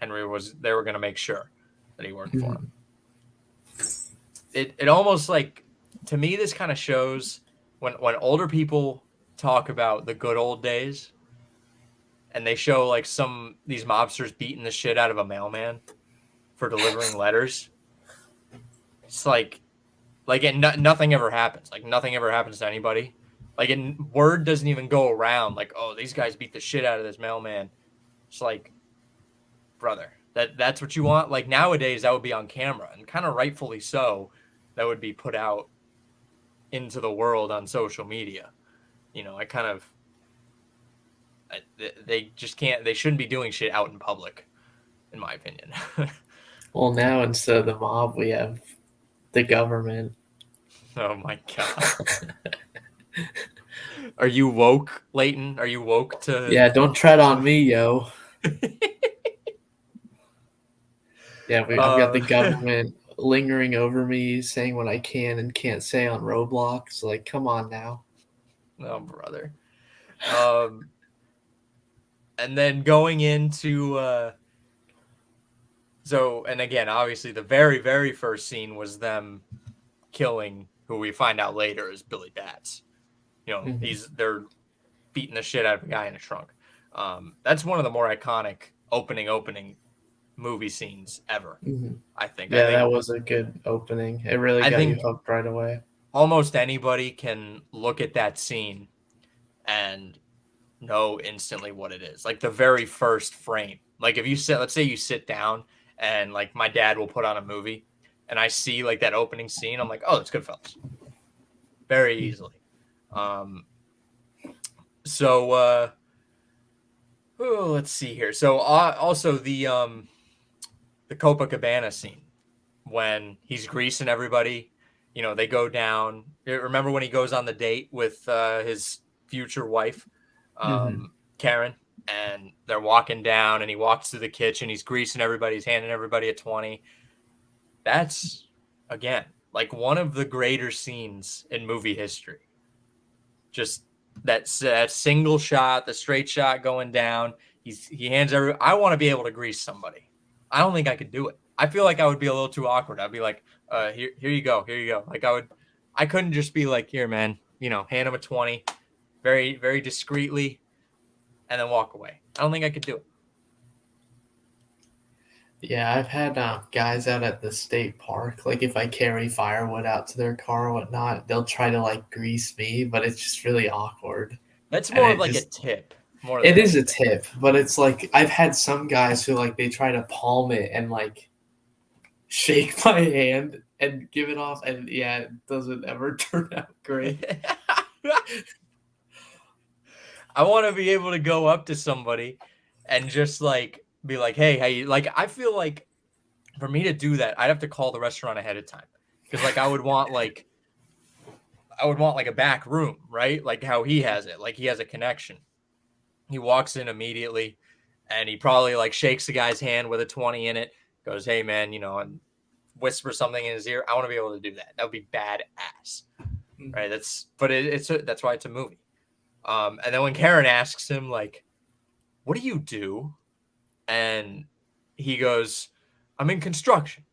they were going to make sure that he worked for him. Hmm. It almost like, to me, this kind of shows when older people talk about the good old days and they show like these mobsters beating the shit out of a mailman for delivering letters. It's nothing ever happens. Like nothing ever happens to anybody. Like word doesn't even go around. Like, oh, these guys beat the shit out of this mailman. It's like, brother, that's what you want. Like nowadays, that would be on camera, and kind of rightfully so. That would be put out into the world on social media. I kind of they just can't. They shouldn't be doing shit out in public, in my opinion. Well, now instead of the mob, we have the government. Oh my god. Are you woke, Leighton? Are you woke to? Yeah, don't tread on me, yo. Yeah, I've got uh, the government lingering over me, saying what I can and can't say on Roblox. Like, come on now. oh brother. Um, and then going into and again, obviously, the very very first scene was them killing who we find out later is Billy Bats. Hmm. They're beating the shit out of a guy in a trunk. That's one of the more iconic opening movie scenes ever. Hmm. I think. I Yeah, think that was a good opening. It really I got you think hooked right away. almost anybody can look at that scene and know instantly what it is. Like the very first frame. Like if you sit, let's say you sit down and like my dad will put on a movie and I see like that opening scene, I'm like, oh, it's Goodfellas. Very easily. Um, so let's see here. So also the Copacabana scene when he's greasing everybody. You know, they go down. Remember when he goes on the date with his future wife, Hmm. Karen, and they're walking down, and he walks to the kitchen. He's greasing everybody. He's handing everybody a 20. That's again like one of the greater scenes in movie history. Just that single shot, the straight shot going down. He hands every. I want to be able to grease somebody. I don't think I could do it. I feel like I would be a little too awkward. I'd be like, here you go, here you go. Like I couldn't just be like, here, man, hand him a 20, very, very discreetly, and then walk away. I don't think I could do it. Yeah, I've had guys out at the state park. Like if I carry firewood out to their car or whatnot, they'll try to like grease me, but it's just really awkward. That's And more of it like a just tip, more than it is a anything. tip, but it's like I've had some guys who like they try to palm it and like shake my hand and give it off, and yeah, it doesn't ever turn out great. I want to be able to go up to somebody and just like be like, hey, how you like? I feel like for me to do that, I'd have to call the restaurant ahead of time because like I would want like a back room, right? Like how he has it, like he has a connection. He walks in immediately, and he probably like shakes the guy's hand with a 20 in it. Goes, hey man, and whisper something in his ear. I want to be able to do that. That would be badass, right? That's why it's a movie. And then when Karen asks him like, "What do you do?" and he goes, "I'm in construction."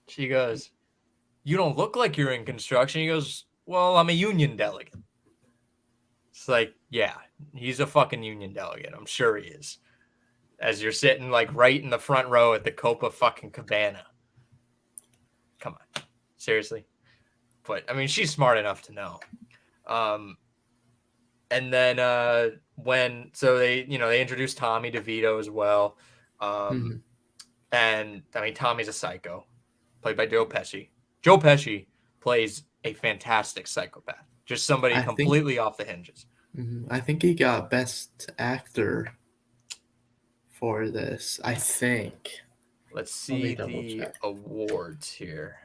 She goes, "You don't look like you're in construction." He goes, "Well, I'm a union delegate." It's like, yeah, he's a fucking union delegate. I'm sure he is. As you're sitting like right in the front row at the Copa fucking Cabana. Come on, seriously. But I mean, she's smart enough to know. Um, and then they introduced Tommy DeVito as well. Um, Mhm. and I mean, Tommy's a psycho, played by Joe Pesci. Joe Pesci plays a fantastic psychopath, just somebody I think completely off the hinges. I think he got best actor for this. I think. Let's Let me see double the check. awards here.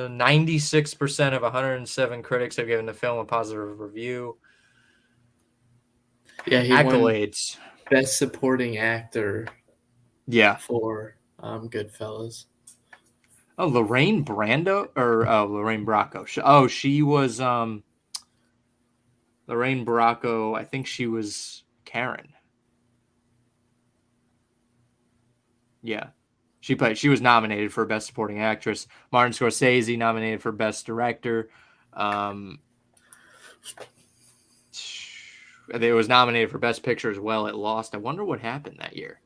96% of 107 critics have given the film a positive review. Yeah, he won Accolades. best supporting actor Yeah. for Goodfellas. Oh, Lorraine Brando or Lorraine Bracco. She was Lorraine Bracco. I think she was Karen. Yeah. She was nominated for Best Supporting Actress. Martin Scorsese nominated for Best Director. It was nominated for Best Picture as well. It lost. I wonder what happened that year.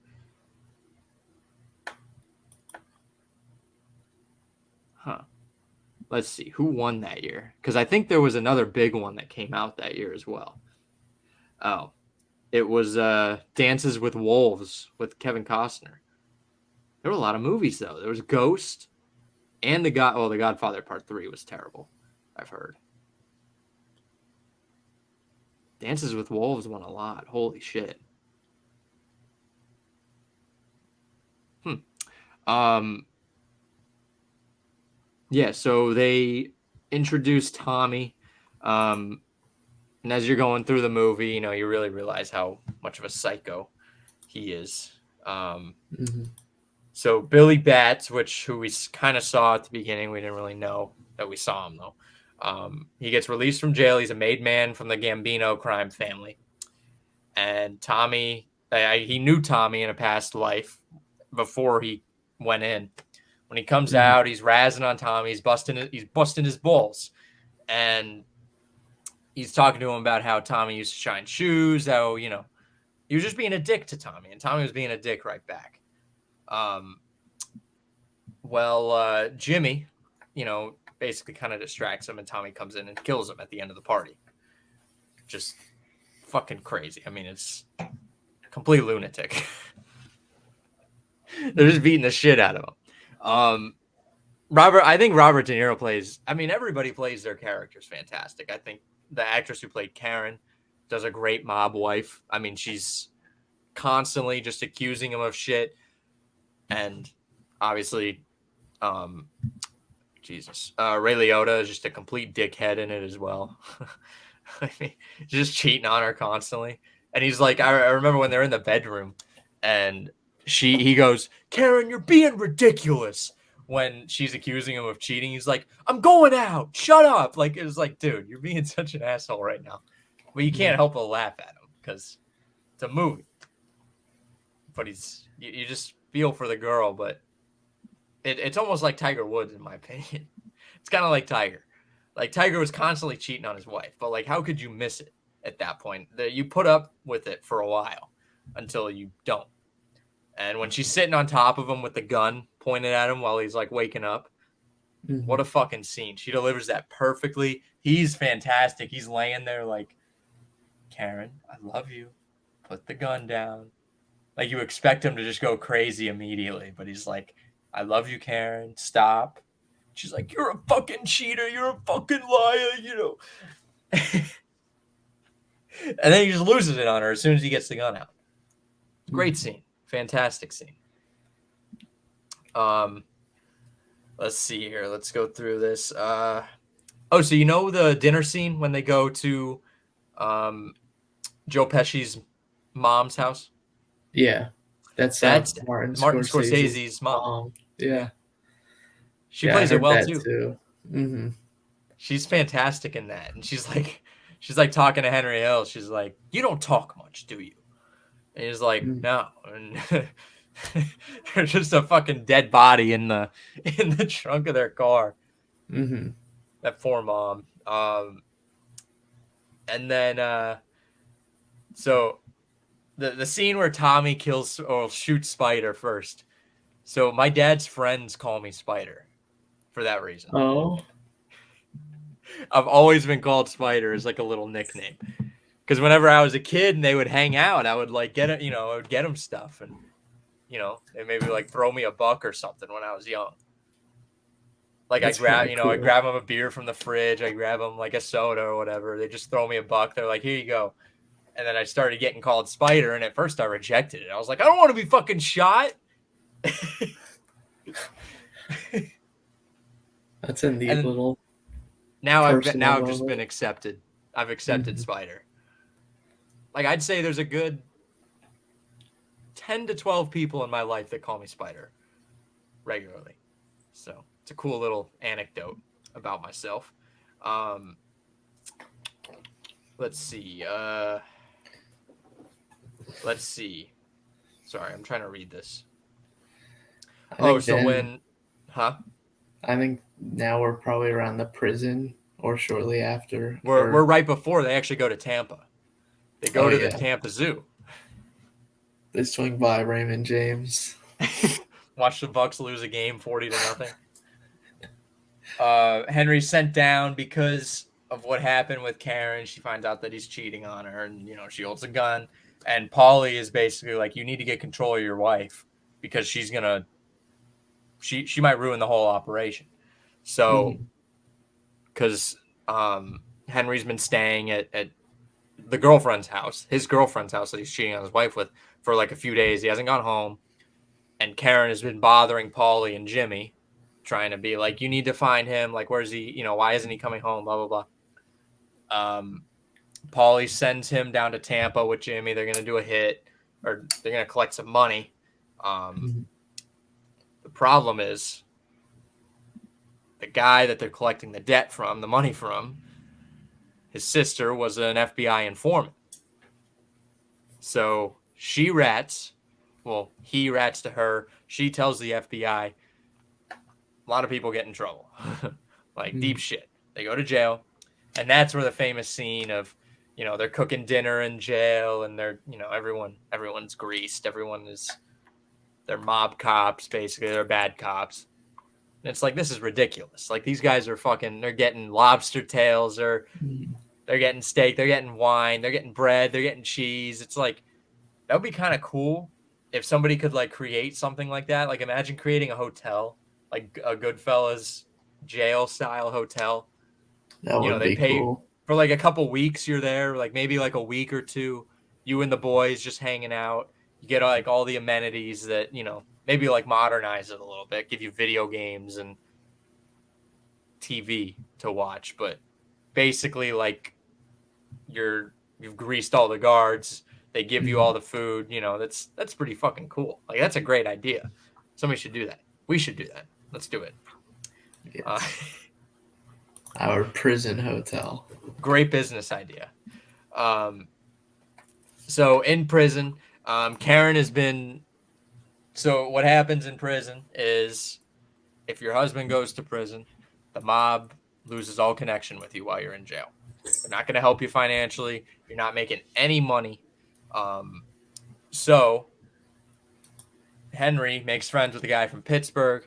Huh. Let's see who won that year, because I think there was another big one that came out that year as well. Oh, it was Dances with Wolves with Kevin Costner. There were a lot of movies though. There was Ghost and the Godfather Part 3 was terrible, I've heard. Dances with Wolves won a lot. Holy shit. Um yeah, so they introduced Tommy. And as you're going through the movie, you really realize how much of a psycho he is. Hmm. So Billy Batts, who we kind of saw at the beginning, we didn't really know that we saw him though. He gets released from jail. He's a made man from the Gambino crime family, and Tommy, he knew Tommy in a past life before he went in. When he comes Hmm. out, he's razzing on Tommy. He's busting his balls, and he's talking to him about how Tommy used to shine shoes, how, he was just being a dick to Tommy, and Tommy was being a dick right back. Jimmy, basically kind of distracts him, and Tommy comes in and kills him at the end of the party. Just fucking crazy. I mean, it's complete lunatic. They're just beating the shit out of him. I think Robert De Niro plays, everybody plays their characters fantastic. I think the actress who played Karen does a great mob wife. She's constantly just accusing him of shit. And obviously, Ray Liotta is just a complete dickhead in it as well. Just cheating on her constantly. And he's like, I remember when they're in the bedroom and he goes, "Karen, you're being ridiculous." When she's accusing him of cheating, he's like, "I'm going out. Shut up." Like, it was like, dude, you're being such an asshole right now. But you can't help but laugh at him because it's a movie. But you just feel for the girl, but it's almost like Tiger Woods, in my opinion. It's kind of like Tiger. Like, Tiger was constantly cheating on his wife, but, like, how could you miss it at that point? You put up with it for a while until you don't. And when she's sitting on top of him with the gun pointed at him while he's, like, waking up, what a fucking scene. She delivers that perfectly. He's fantastic. He's laying there like, "Karen, I love you. Put the gun down." Like, you expect him to just go crazy immediately, but he's like, "I love you, Karen. Stop." She's like, "You're a fucking cheater. You're a fucking liar, And then he just loses it on her as soon as he gets the gun out. Great scene. Fantastic scene. Let's see here. Let's go through this. So the dinner scene when they go to Joe Pesci's mom's house? Yeah. That's Martin Scorsese's mom. Yeah. She plays it well too. Mm-hmm. She's fantastic in that. And she's like talking to Henry Hill. She's like, "You don't talk much, do you?" And he's like, "No." And there's just a fucking dead body in the trunk of their car. Mm-hmm. That poor mom. And then so the scene where Tommy kills or shoots Spider first. So my dad's friends call me Spider for that reason. Oh. I've always been called Spider as like a little nickname. Because whenever I was a kid and they would hang out, I would like get it, I would get them stuff, and they maybe like throw me a buck or something when I was young. Like, I grab them a beer from the fridge, I grab them like a soda or whatever. They just throw me a buck. They're like, "Here you go." And then I started getting called Spider, and at first I rejected it. I was like, "I don't want to be fucking shot." That's a neat little. Now I've just been accepted. I've accepted Spider. Like, I'd say there's a good 10 to 12 people in my life that call me Spider regularly. So it's a cool little anecdote about myself. Let's see. Sorry, I'm trying to read this. I think now we're probably around the prison or shortly after. We're right before they actually go to Tampa. They go to the Tampa Zoo. They swing by Raymond James. Watch the Bucks lose a game 40-0. Henry's sent down because of what happened with Karen. She finds out that he's cheating on her, and she holds a gun. And Paulie is basically like, "You need to get control of your wife because she's gonna, she might ruin the whole operation." So, because Henry's been staying at the girlfriend's house, his girlfriend's house that he's cheating on his wife with, for like a few days. He hasn't gone home. And Karen has been bothering Paulie and Jimmy, trying to be like, "You need to find him. Like, where's he? Why isn't he coming home? Blah, blah, blah." Paulie sends him down to Tampa with Jimmy. They're going to do a hit, or they're going to collect some money. The problem is the guy that they're collecting the money from, his sister was an FBI informant. So he rats to her. She tells the FBI. A lot of people get in trouble. Like, deep shit. They go to jail. And that's where the famous scene of, they're cooking dinner in jail, and they're, everyone's greased. They're mob cops, basically. They're bad cops. And it's like, this is ridiculous. Like, these guys are they're getting lobster tails, or they're getting steak, they're getting wine, they're getting bread, they're getting cheese. It's like, that would be kind of cool if somebody could like create something like that. Like, imagine creating a hotel, like a Goodfellas jail style hotel. That would They be pay cool. for like a couple weeks. You're there, like maybe like a week or two. You and the boys just hanging out. You get like all the amenities that maybe like modernize it a little bit, give you video games and TV to watch, but basically like you've greased all the guards. They give you all the food. That's pretty fucking cool. Like, that's a great idea. Somebody should do that. We should do that. Let's do it. Yes. Our prison hotel. Great business idea. So in prison, Karen has been. So what happens in prison is, if your husband goes to prison, the mob loses all connection with you while you're in jail. They're not going to help you financially. You're not making any money. So Henry makes friends with a guy from Pittsburgh.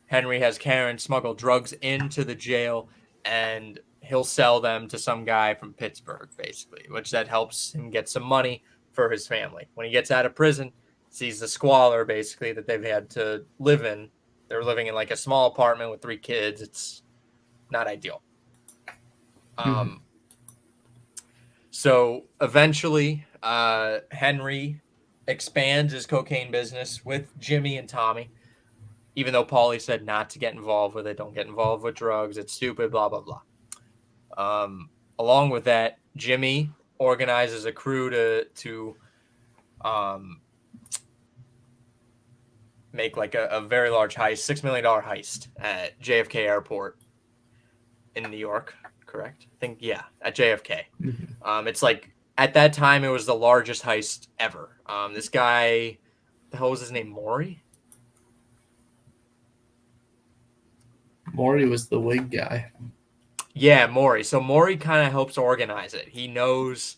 Henry has Karen smuggle drugs into the jail, and he'll sell them to some guy from Pittsburgh, basically, which that helps him get some money for his family. When he gets out of prison, sees the squalor, basically, that they've had to live in. They're living in like a small apartment with 3 kids. It's not ideal. So eventually, Henry expands his cocaine business with Jimmy and Tommy, even though Paulie said not to get involved with it. Don't get involved with drugs. It's stupid, blah, blah, blah. Along with that, Jimmy organizes a crew to make like a very large heist, $6 million heist at JFK Airport in New York, correct? I think, yeah, at JFK. It's like, at that time, it was the largest heist ever. This guy, the hell was his name? Maury? Maury was the wig guy. Yeah, Maury. So Maury kind of helps organize it. He knows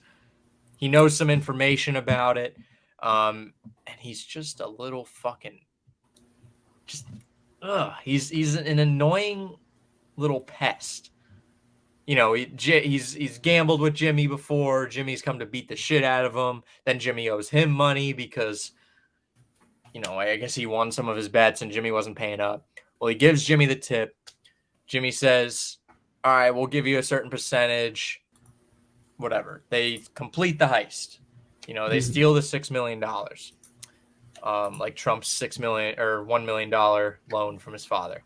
some information about it. And he's just a little fucking he's an annoying little pest. He's gambled with Jimmy before. Jimmy's come to beat the shit out of him. Then Jimmy owes him money because, I guess he won some of his bets and Jimmy wasn't paying up. Well, he gives Jimmy the tip. Jimmy says, all right, we'll give you a certain percentage. Whatever. They complete the heist. They steal the $6 million. Like Trump's $6 million or $1 million loan from his father.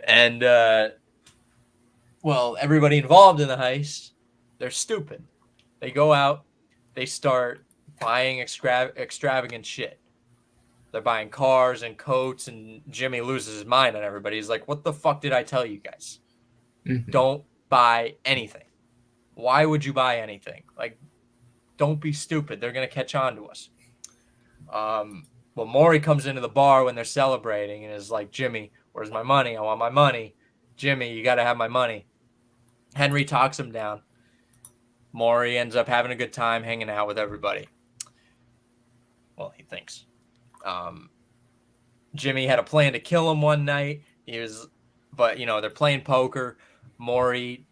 And everybody involved in the heist, they're stupid. They go out, they start buying extravagant shit. They're buying cars and coats, and Jimmy loses his mind on everybody. He's like, what the fuck did I tell you guys? Don't buy anything. Why would you buy anything? Like, don't be stupid. They're going to catch on to us. Maury comes into the bar when they're celebrating and is like, Jimmy, where's my money? I want my money. Jimmy, you got to have my money. Henry talks him down. Maury ends up having a good time hanging out with everybody. Well, he thinks. Jimmy had a plan to kill him one night. But they're playing poker. Maury,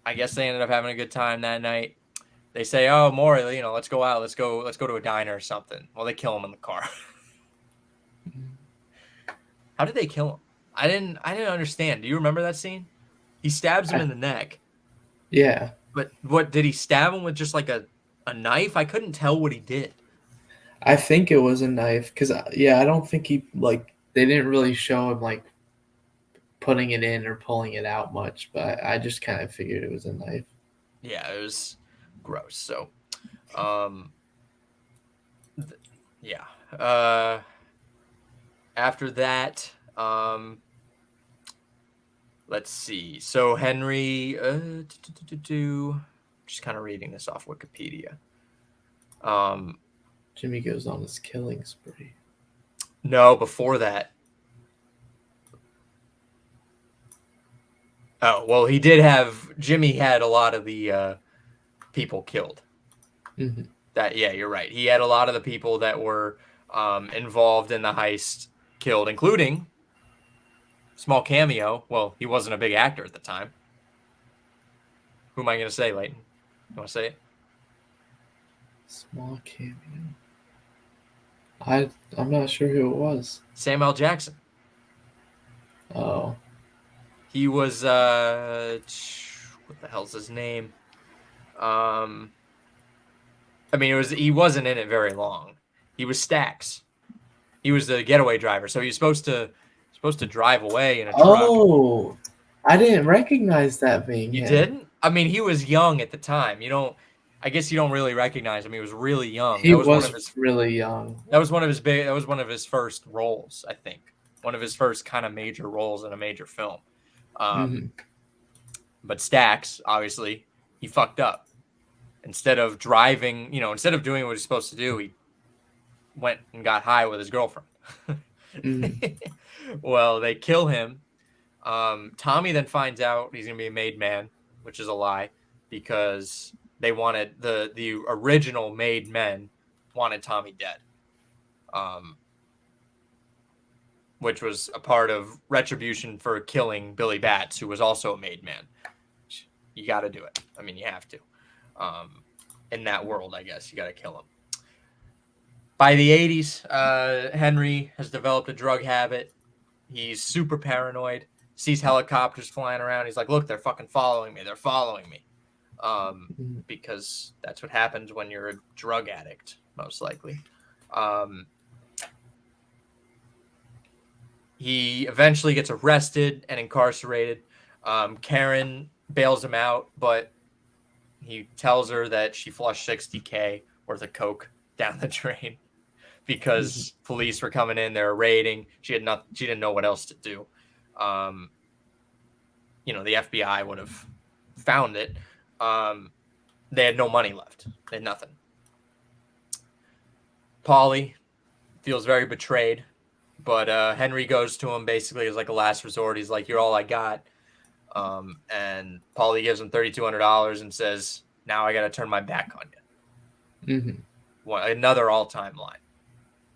I guess they ended up having a good time that night. They say, "Oh, Maury, let's go out. Let's go to a diner or something." Well, they kill him in the car. How did they kill him? I didn't understand. Do you remember that scene? He stabs him in the neck. Yeah. But what did he stab him with? Just like a knife? I couldn't tell what he did. I think it was a knife because I don't think they didn't really show him putting it in or pulling it out much, but I just kind of figured it was a knife. Yeah, it was gross. So, after that, let's see. So Henry, just kind of reading this off Wikipedia. Jimmy goes on his killing spree. No, before that. Oh, well, he did have Jimmy had a lot of the people killed. Mm-hmm. That yeah, you're right. He had a lot of the people that were involved in the heist killed, including small cameo. Well, he wasn't a big actor at the time. Who am I going to say, Leighton? You want to say it? Small cameo. I'm not sure who it was. Samuel Jackson. Oh. He was what the hell's his name? Um, I mean, he wasn't in it very long. He was Stax. He was the getaway driver, so he was supposed to drive away in a truck. Oh, I didn't recognize that being You him. didn't? I mean, he was young at the time. You don't. I guess you don't really recognize him. He was really young. He was really young. That was one of his big. That was one of his first roles, I think. One of his first kind of major roles in a major film. Mm-hmm. But Stax, obviously, he fucked up. Instead of driving, instead of doing what he's supposed to do, he went and got high with his girlfriend. Mm-hmm. Well, they kill him. Tommy then finds out he's gonna be a made man, which is a lie, because they wanted the original made men wanted Tommy dead, which was a part of retribution for killing Billy Batts, who was also a made man. You got to do it. I mean, you have to. In that world, I guess you got to kill him. By the 80s, Henry has developed a drug habit. He's super paranoid, sees helicopters flying around. He's like, look, they're fucking following me. They're following me. Because that's what happens when you're a drug addict, most likely. He eventually gets arrested and incarcerated. Karen bails him out, but he tells her that she flushed $60K worth of coke down the drain because police were coming in. They were raiding. She didn't know what else to do. The FBI would have found it. They had no money left. They had nothing. Paulie feels very betrayed, but Henry goes to him basically as like a last resort. He's like, "You're all I got." And Paulie gives him $3,200 and says, "Now I got to turn my back on you." Another all-time line.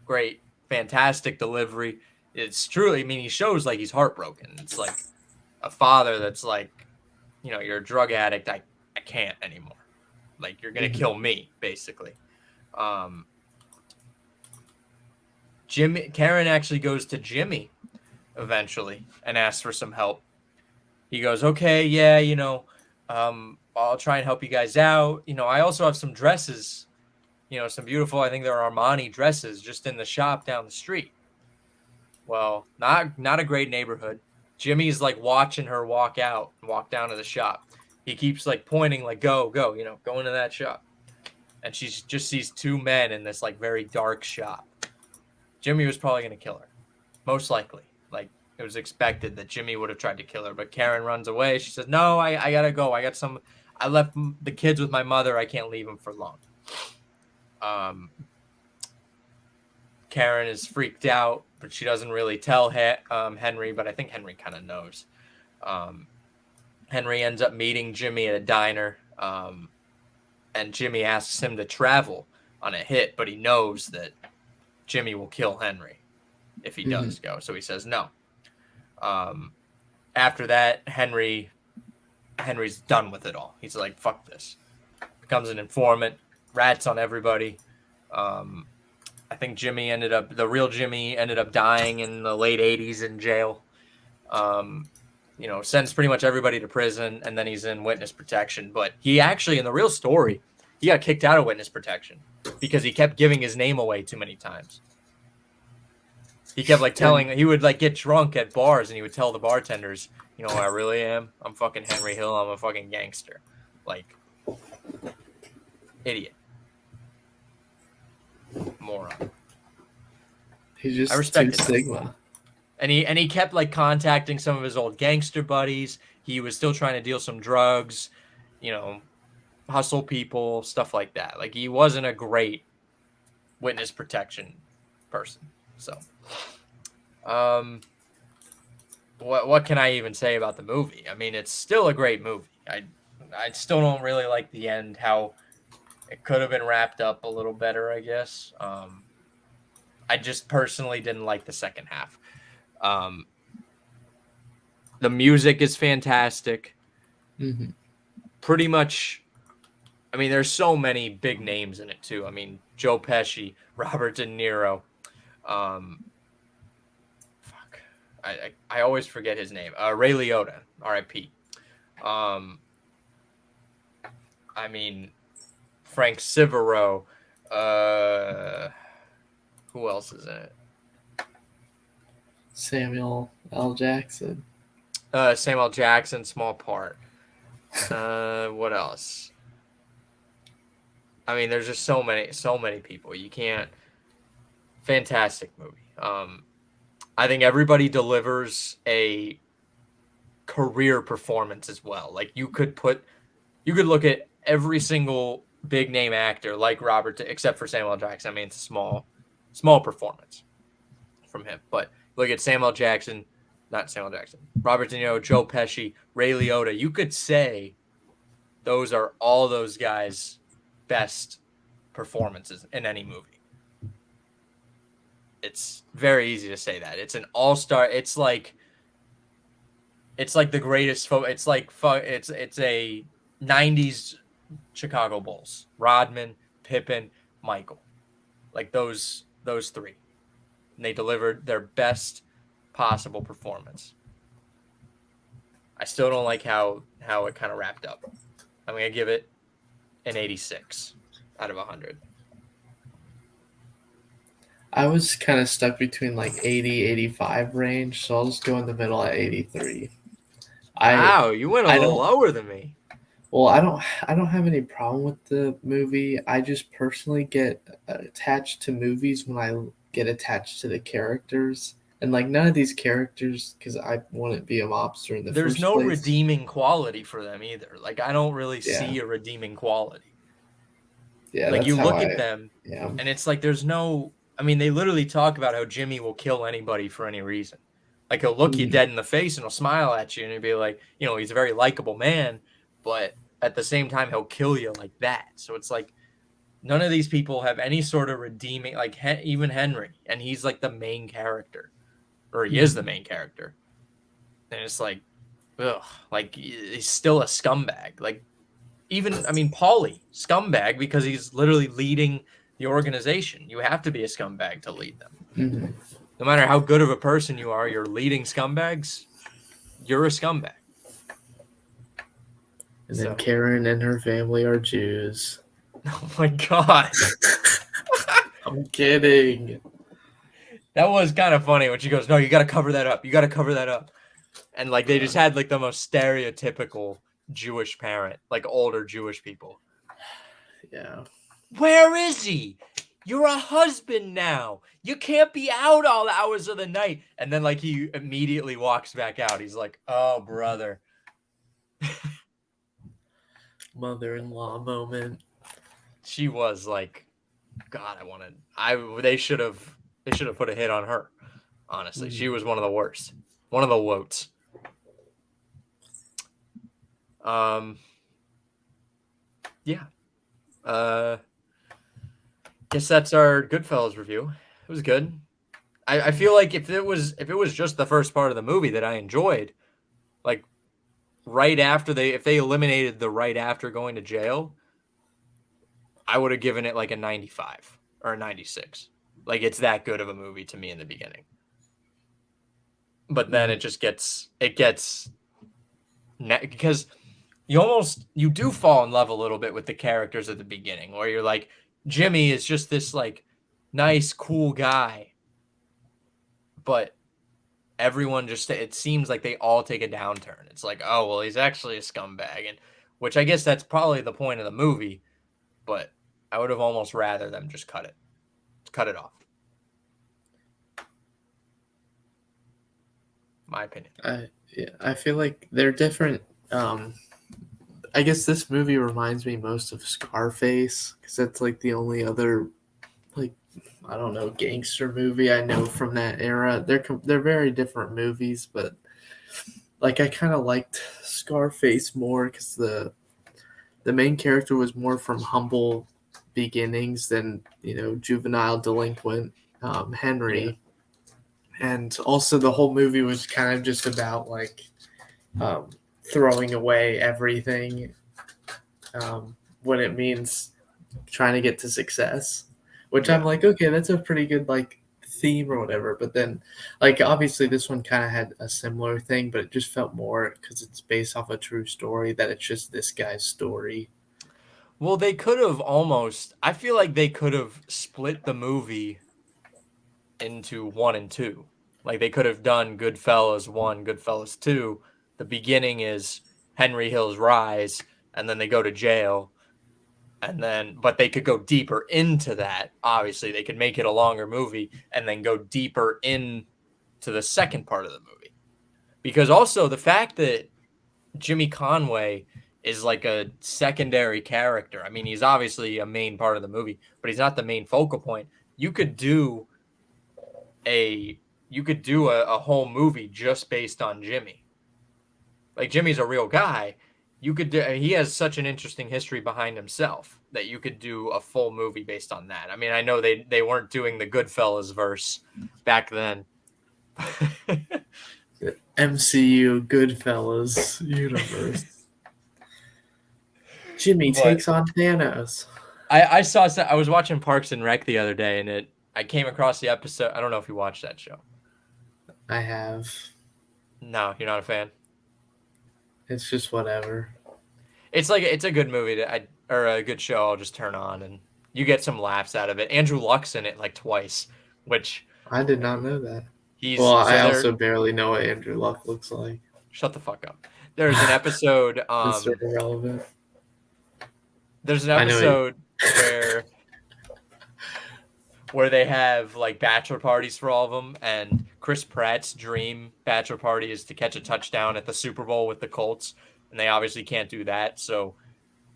Great, fantastic delivery. It's truly, I mean, he shows like he's heartbroken. It's like a father that's like, you're a drug addict. I can't anymore. Like, you're going to kill me, basically. Karen actually goes to Jimmy eventually and asks for some help. He goes, okay, yeah, I'll try and help you guys out. I also have some dresses, some beautiful, I think they're Armani dresses just in the shop down the street. Well, not a great neighborhood. Jimmy's like watching her walk down to the shop. He keeps like pointing, like, go, go into that shop. And she just sees two men in this like very dark shop. Jimmy was probably going to kill her. Most likely. Like, it was expected that Jimmy would have tried to kill her, but Karen runs away. She says, no, I got to go. I left the kids with my mother. I can't leave them for long. Karen is freaked out, but she doesn't really tell Henry, but I think Henry kind of knows. Henry ends up meeting Jimmy at a diner, and Jimmy asks him to travel on a hit, but he knows that Jimmy will kill Henry if he does go, so he says no. After that, Henry's done with it all. He's like, fuck this. Becomes an informant, rats on everybody. I think the real Jimmy ended up dying in the late 80s in jail. Sends pretty much everybody to prison, and then he's in witness protection. But he actually, in the real story, he got kicked out of witness protection because he kept giving his name away too many times. He kept like he would like get drunk at bars and he would tell the bartenders, you know what I really am? I'm fucking Henry Hill. I'm a fucking gangster. Like, idiot. Moron. He's just I respect too stigma. And he kept like contacting some of his old gangster buddies. He was still trying to deal some drugs, hustle people, stuff like that. Like, he wasn't a great witness protection person. So, what can I even say about the movie? I mean, it's still a great movie. I still don't really like the end. How it could have been wrapped up a little better, I guess. I just personally didn't like the second half. Um, the music is fantastic. Mm-hmm. Pretty much, I mean, there's so many big names in it too. I mean, Joe Pesci, Robert De Niro. Um, fuck, I always forget his name. Ray Liotta, R.I.P. Um, I mean, Frank Sivero. Uh, who else is in it? Samuel L. Jackson. Samuel Jackson, small part. What else? I mean, there's just so many people. You can't. Fantastic movie. I think everybody delivers a career performance as well. Like you could look at every single big name actor like Robert, except for Samuel Jackson. I mean, it's a small performance from him. But look at Samuel Jackson, not Samuel Jackson, Robert De Niro, Joe Pesci, Ray Liotta. You could say those are all those guys' best performances in any movie. It's very easy to say that. It's an all-star. It's like the greatest. It's a '90s Chicago Bulls. Rodman, Pippen, Michael, like those three. And they delivered their best possible performance. I still don't like how it kind of wrapped up. I'm gonna give it an 86 out of 100. I was kind of stuck between like 80, 85 range, so I'll just go in the middle at 83. I Wow, you went a I little don't lower than me. well, I don't have any problem with the movie. I just personally get attached to movies when I get attached to the characters. And like none of these characters, because I wouldn't be a mobster in the There's first no place. redeeming quality for them either. Like I don't really Yeah, see a redeeming quality. yeah, Like that's you how look at I them am. and it's like there's no I mean they literally talk about how Jimmy will kill anybody for any reason. Like he'll look you Mhm. dead in the face and he'll smile at you and he'll be like, you know, he's a very likable man, but at the same time he'll kill you like that. So it's like none of these people have any sort of redeeming like even Henry and he's like the main character or he is the Mhm. main character. And it's like ugh, like he's still a scumbag. Like even I mean Paulie, scumbag because he's literally leading the organization. You have to be a scumbag to lead them. Mhm. No matter how good of a person you are, you're leading scumbags, you're a scumbag. And then So, Karen and her family are Jews. oh my god. I'm kidding. That was kind of funny when she goes, "No, you got to cover that up. You got to cover that up." And like they just had like the most stereotypical Jewish parent, like older Jewish people. Yeah. Where is he? You're a husband now. You can't be out all hours of the night. And then like he immediately walks back out. He's like, "Oh, brother." Mother-in-law moment. She was like, God, they should have put a hit on her. Honestly, she Mhm. was one of the worst. One of the woats. Um yeah. Uh guess that's our Goodfellas review. It was good. I feel like if it was just the first part of the movie that I enjoyed, like right after if they eliminated the right after going to jail, I would have given it like a 95 or a 96. Like it's that good of a movie to me in the beginning. But then Mhm. it gets because you do fall in love a little bit with the characters at the beginning where you're like Jimmy is just this like nice cool guy, but everyone just it seems like they all take a downturn. It's like, oh well, he's actually a scumbag, and which I guess that's probably the point of the movie, but I would have almost rather them just cut it off. My opinion. I feel like they're different. Um, I guess this movie reminds me most of Scarface because that's like the only other like I don't know gangster movie I know from that era. They're very different movies, but like I kind of liked Scarface more because the main character was more from humble beginnings than juvenile delinquent Henry, and also the whole movie was kind of just about like um, throwing away everything when it means trying to get to success, which I'm like, okay, that's a pretty good like theme or whatever. But then, like, obviously this one kind of had a similar thing, but it just felt more because it's based off a true story that it's just this guy's story. Well, they could have almost. I feel like they could have split the movie into one and two. Like they could have done Goodfellas one, Goodfellas two. The beginning is Henry Hill's rise, and then they go to jail, and then but they could go deeper into that. Obviously, they could make it a longer movie and then go deeper into the second part of the movie. Because also the fact that Jimmy Conway is like a secondary character. I mean, he's obviously a main part of the movie, but he's not the main focal point. You could do a a whole movie just based on Jimmy. Like Jimmy's a real guy. You could do, he has such an interesting history behind himself that you could do a full movie based on that. I mean, I know they weren't doing the Goodfellas verse back then. The MCU Goodfellas universe. Jimmy takes on Thanos. I was watching Parks and Rec the other day, and I came across the episode. I don't know if you watched that show. I have. No, you're not a fan. It's just whatever. It's like it's a good movie or a good show. I'll just turn on and you get some laughs out of it. Andrew Luck's in it like twice, which I did not know that. he's Well, so I there. also barely know what Andrew Luck looks like. Shut the fuck up. There's an episode. It's irrelevant. There's an episode where they have like bachelor parties for all of them, and Chris Pratt's dream bachelor party is to catch a touchdown at the Super Bowl with the Colts, and they obviously can't do that. So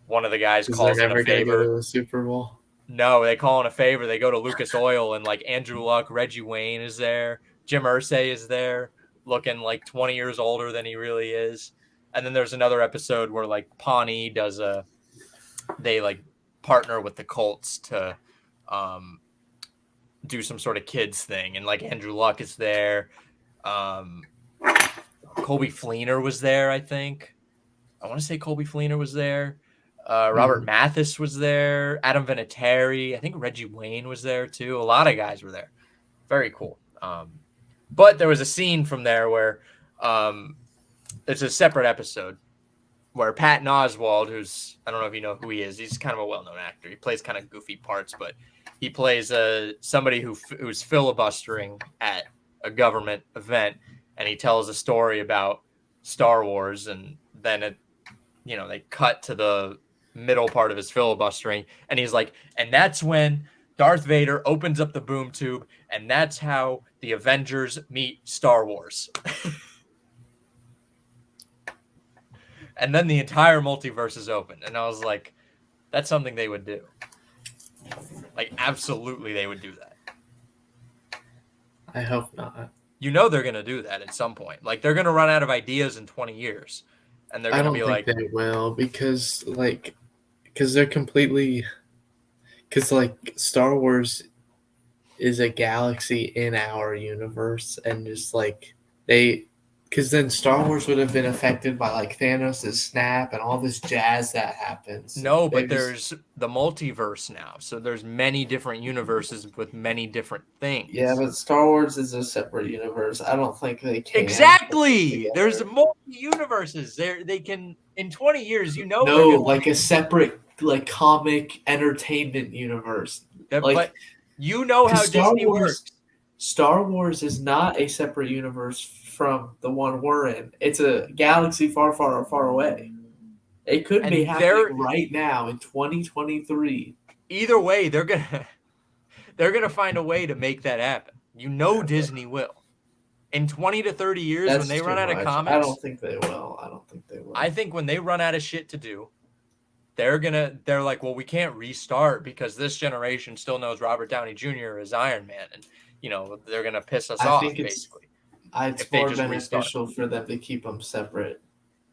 one of the guys calls in a favor. Go to the Super Bowl. No, they call in a favor. They go to Lucas Oil, and like Andrew Luck, Reggie Wayne is there, Jim Irsay is there, looking like 20 years older than he really is. And then there's another episode where like Pawnee they like partner with the Colts to do some sort of kids thing, and like Andrew Luck is there. Colby Fleener was there, I think. I want to say Colby Fleener was there. Robert Mathis was there. Adam Vinatieri. I think Reggie Wayne was there too. A lot of guys were there. Very cool. But there was a scene from there where it's a separate episode where Patton Oswalt, who's, I don't know if you know who he is. He's kind of a well-known actor. He plays kind of goofy parts, but he plays somebody who's filibustering at a government event, and he tells a story about Star Wars, and then they cut to the middle part of his filibustering, and he's like, and that's when Darth Vader opens up the boom tube, and that's how the Avengers meet Star Wars. And then the entire multiverse is open. And I was like, that's something they would do. Like, absolutely they would do that. I hope not. You know they're going to do that at some point. Like, they're going to run out of ideas in 20 years. And they're going to be like... I don't think they will, because they're completely... Because, like, Star Wars is a galaxy in our universe, and just, like, because then Star Wars would have been affected by like Thanos' snap and all this jazz that happens. No, but there's the multiverse now. So there's many different universes with many different things. Yeah, but Star Wars is a separate universe. I don't think they can. Exactly. There's multi-universes. They can, in 20 years, No, like a separate like comic entertainment universe. But you know how Disney works. Star Wars is not a separate universe from the one we're in. It's a galaxy far, far, far away. It could be happening right now in 2023. Either way, they're gonna find a way to make that happen. You know, Disney will. In 20 to 30 years, when they run out of comics, I don't think they will. I think when they run out of shit to do, they're like, well, we can't restart because this generation still knows Robert Downey Jr. as Iron Man, and they're gonna piss us off basically. It's if they more just restart. beneficial for them to keep them separate.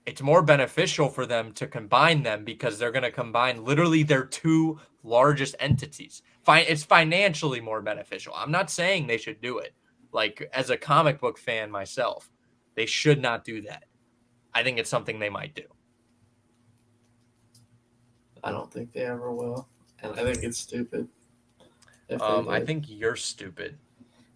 It's more beneficial for them to combine them because they're going to combine literally their two largest entities. It's financially more beneficial. I'm not saying they should do it. Like, as a comic book fan myself, they should not do that. I think it's something they might do. I don't think they ever will, and I think it's stupid. If they I did. think you're stupid.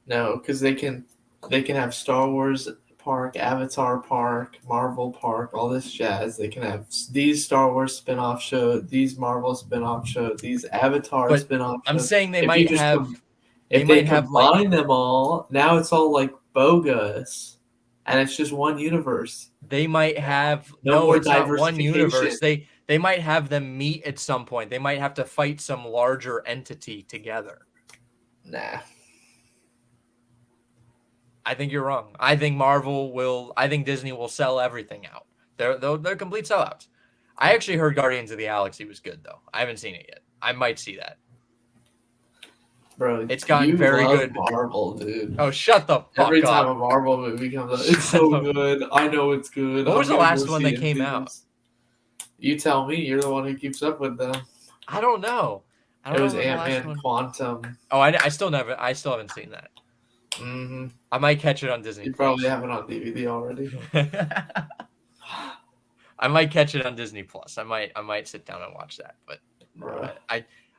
No, because they can have Star Wars Park, Avatar Park, Marvel Park, all this jazz. They can have these Star Wars spin-off show, these Marvel spin-off show, these Avatar But spin-off I'm shows. saying they If you might just have. if they combine them all, now it's all like bogus, and it's just one universe. They might have No more it's not one diversification. universe. They might have them meet at some point. They might have to fight some larger entity together. Nah. I think you're wrong. I think Disney will sell everything out. They're complete sellouts. I actually heard Guardians of the Galaxy was good though. I haven't seen it yet. I might see that. Bro, it's gotten very good. Marvel, dude. Oh, shut the fuck Every time up. a Marvel movie comes out, it's so good. I know it's good. What was the last one that came out? You tell me. You're the one who keeps up with them. I don't know. It was Ant-Man Quantum. Oh, I still haven't seen that. Mm-hmm. I might catch it on Disney. You probably have it on DVD already. I might catch it on Disney Plus. I might sit down and watch that. But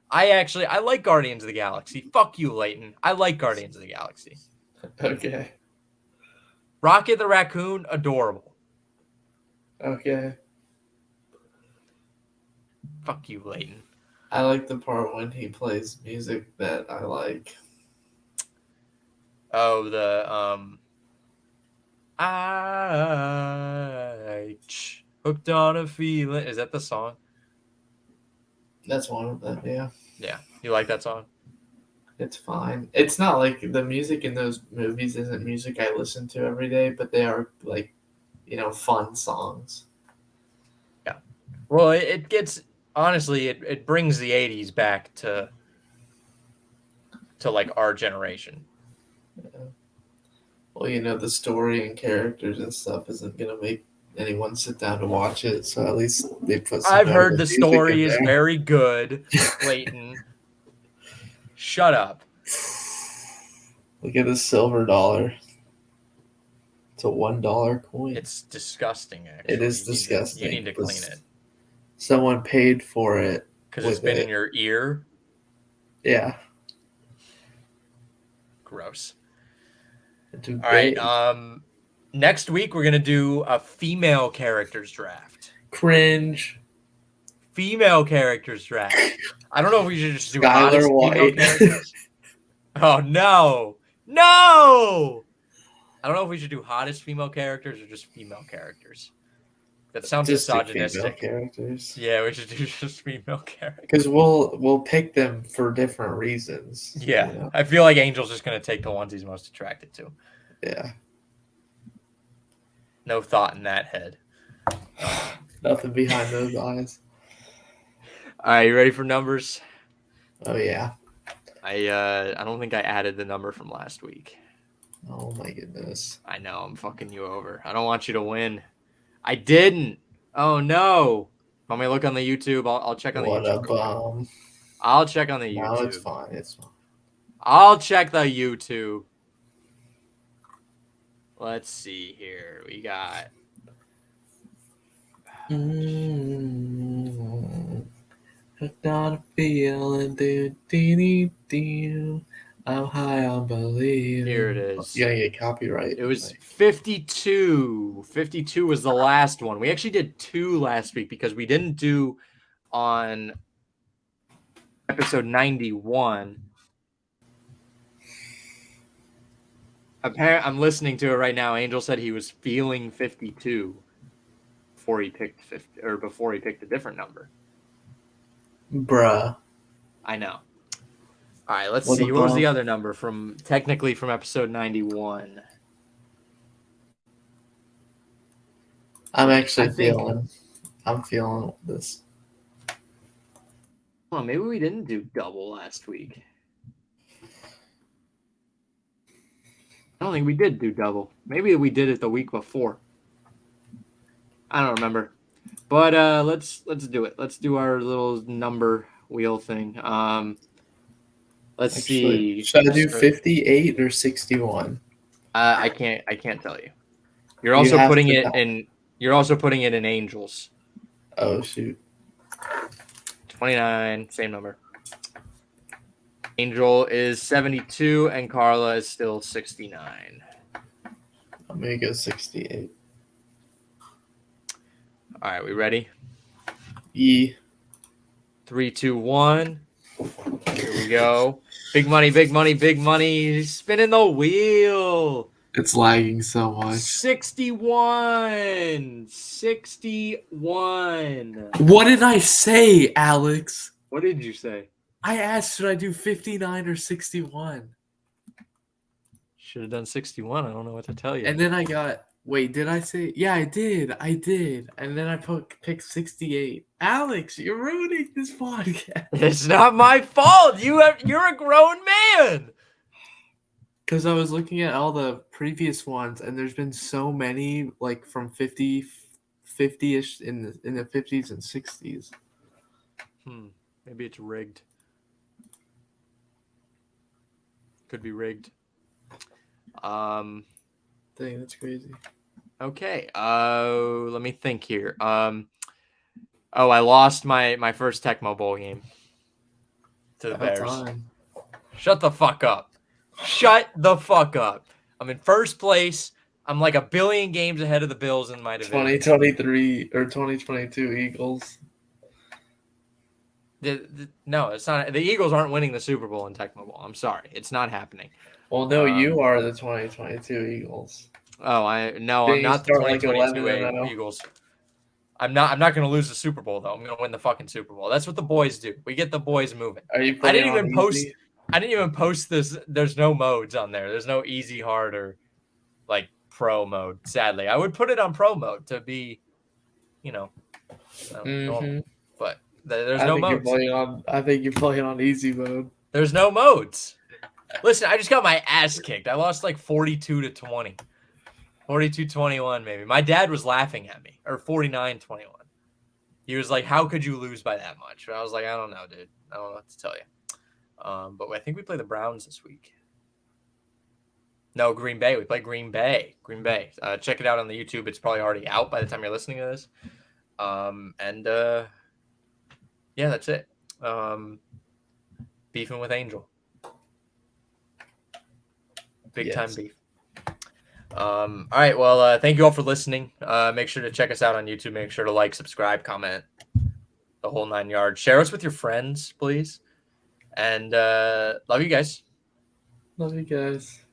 I like Guardians of the Galaxy. Fuck you, Leighton. I like Guardians of the Galaxy. Okay. Rocket the Raccoon, adorable. Okay. Fuck you, Leighton. I like the part when he plays music that I like. Oh, the I hooked on a feeling. Is that the song? That's one of them, yeah. Yeah. You like that song? It's fine. It's not like the music in those movies isn't music I listen to every day, but they are like, fun songs. Yeah. Well, it gets honestly, it brings the 80s back to like our generation. Yeah. Well, the story and characters and stuff isn't gonna make anyone sit down to watch it, so at least they put some. I've heard the story is very good, Leighton. Shut up. Look at this silver dollar. It's a $1 coin. It's disgusting, actually. It is disgusting. You need to clean it. Someone paid for it. Because it's been in your ear? Yeah. Gross. All right. Next week, we're going to do a female characters draft. Cringe. Female characters draft. I don't know if we should just do hottest female characters. Oh, no. No! I don't know if we should do hottest female characters or just female characters. That sounds just misogynistic. Characters. Yeah, we should do just female characters. Because we'll pick them for different reasons. Yeah. I feel like Angel's just going to take the ones he's most attracted to. Yeah. No thought in that head. Nothing behind those eyes. All right, you ready for numbers? Oh, yeah. I don't think I added the number from last week. Oh, my goodness. I know, I'm fucking you over. I don't want you to win. I didn't. Oh, no. Want me to look on the YouTube? I'll check on the YouTube. What a bum. I'll check on the YouTube. No, it's fine. It's fine. I'll check the YouTube. Let's see here. We got... Hooked on a feeling, do. I'm high on believing. Here it is. You gotta get copyright. It was 52. 52 was the last one. We actually did 2 last week because we didn't do on episode 91. Apparently, I'm listening to it right now. Angel said he was feeling 52 before he picked a different number. Bruh. I know. All right, let's see. What was the other number from episode 91? I'm feeling this. Oh, maybe we didn't do double last week. I don't think we did do double. Maybe we did it the week before. I don't remember. But let's do it. Let's do our little number wheel thing. Let's Actually, see. should I do 58 or 61? I can't tell you. You're You also have putting to. it in. You're also putting it in angels. Oh shoot! 29, same number. Angel is 72, and Carla is still 69. I'm gonna go 68. All right, we ready? E. 3, 2, 1. Here we go. Big money, big money, big money. Spinning the wheel. It's lagging so much. 61. 61. What did I say, Alex? What did you say? I asked, should I do 59 or 61? Should have done 61. I don't know what to tell you. And then I got. Wait, did I say? Yeah, I did. And then I picked 68. Alex, you're ruining this podcast. It's not my fault. You're a grown man. Because I was looking at all the previous ones, and there's been so many, like from 50-ish in the 50s and 60s. Maybe it's rigged. Could be rigged. Dang, that's crazy. Okay. Let me think here. I lost my first Tecmo Bowl game to the Bears. Time. Shut the fuck up. Shut the fuck up. I'm in first place. I'm like a billion games ahead of the Bills in my division. 2023 or 2022 Eagles. No, it's not. The Eagles aren't winning the Super Bowl in Tecmo Bowl. I'm sorry. It's not happening. Well, no, you are the 2022 Eagles. Oh, I'm not the 2022 Eagles. I'm not going to lose the Super Bowl though. I'm going to win the fucking Super Bowl. That's what the boys do. We get the boys moving. Are you I didn't even post this. There's no modes on there. There's no easy, hard, or like pro mode. Sadly, I would put it on pro mode to be, normal. But there's no modes. I think you're playing on easy mode. There's no modes. Listen, I just got my ass kicked. I lost like 42-20. 42-21, maybe. My dad was laughing at me. Or 49-21. He was like, how could you lose by that much? And I was like, I don't know, dude. I don't know what to tell you. But I think we play the Browns this week. No, Green Bay. We play Green Bay. Check it out on the YouTube. It's probably already out by the time you're listening to this. Yeah, that's it. Beefing with Angel. Big time beef. All right. Well, thank you all for listening. Make sure to check us out on YouTube. Make sure to like, subscribe, comment, the whole 9 yards. Share us with your friends, please. And love you guys. Love you guys.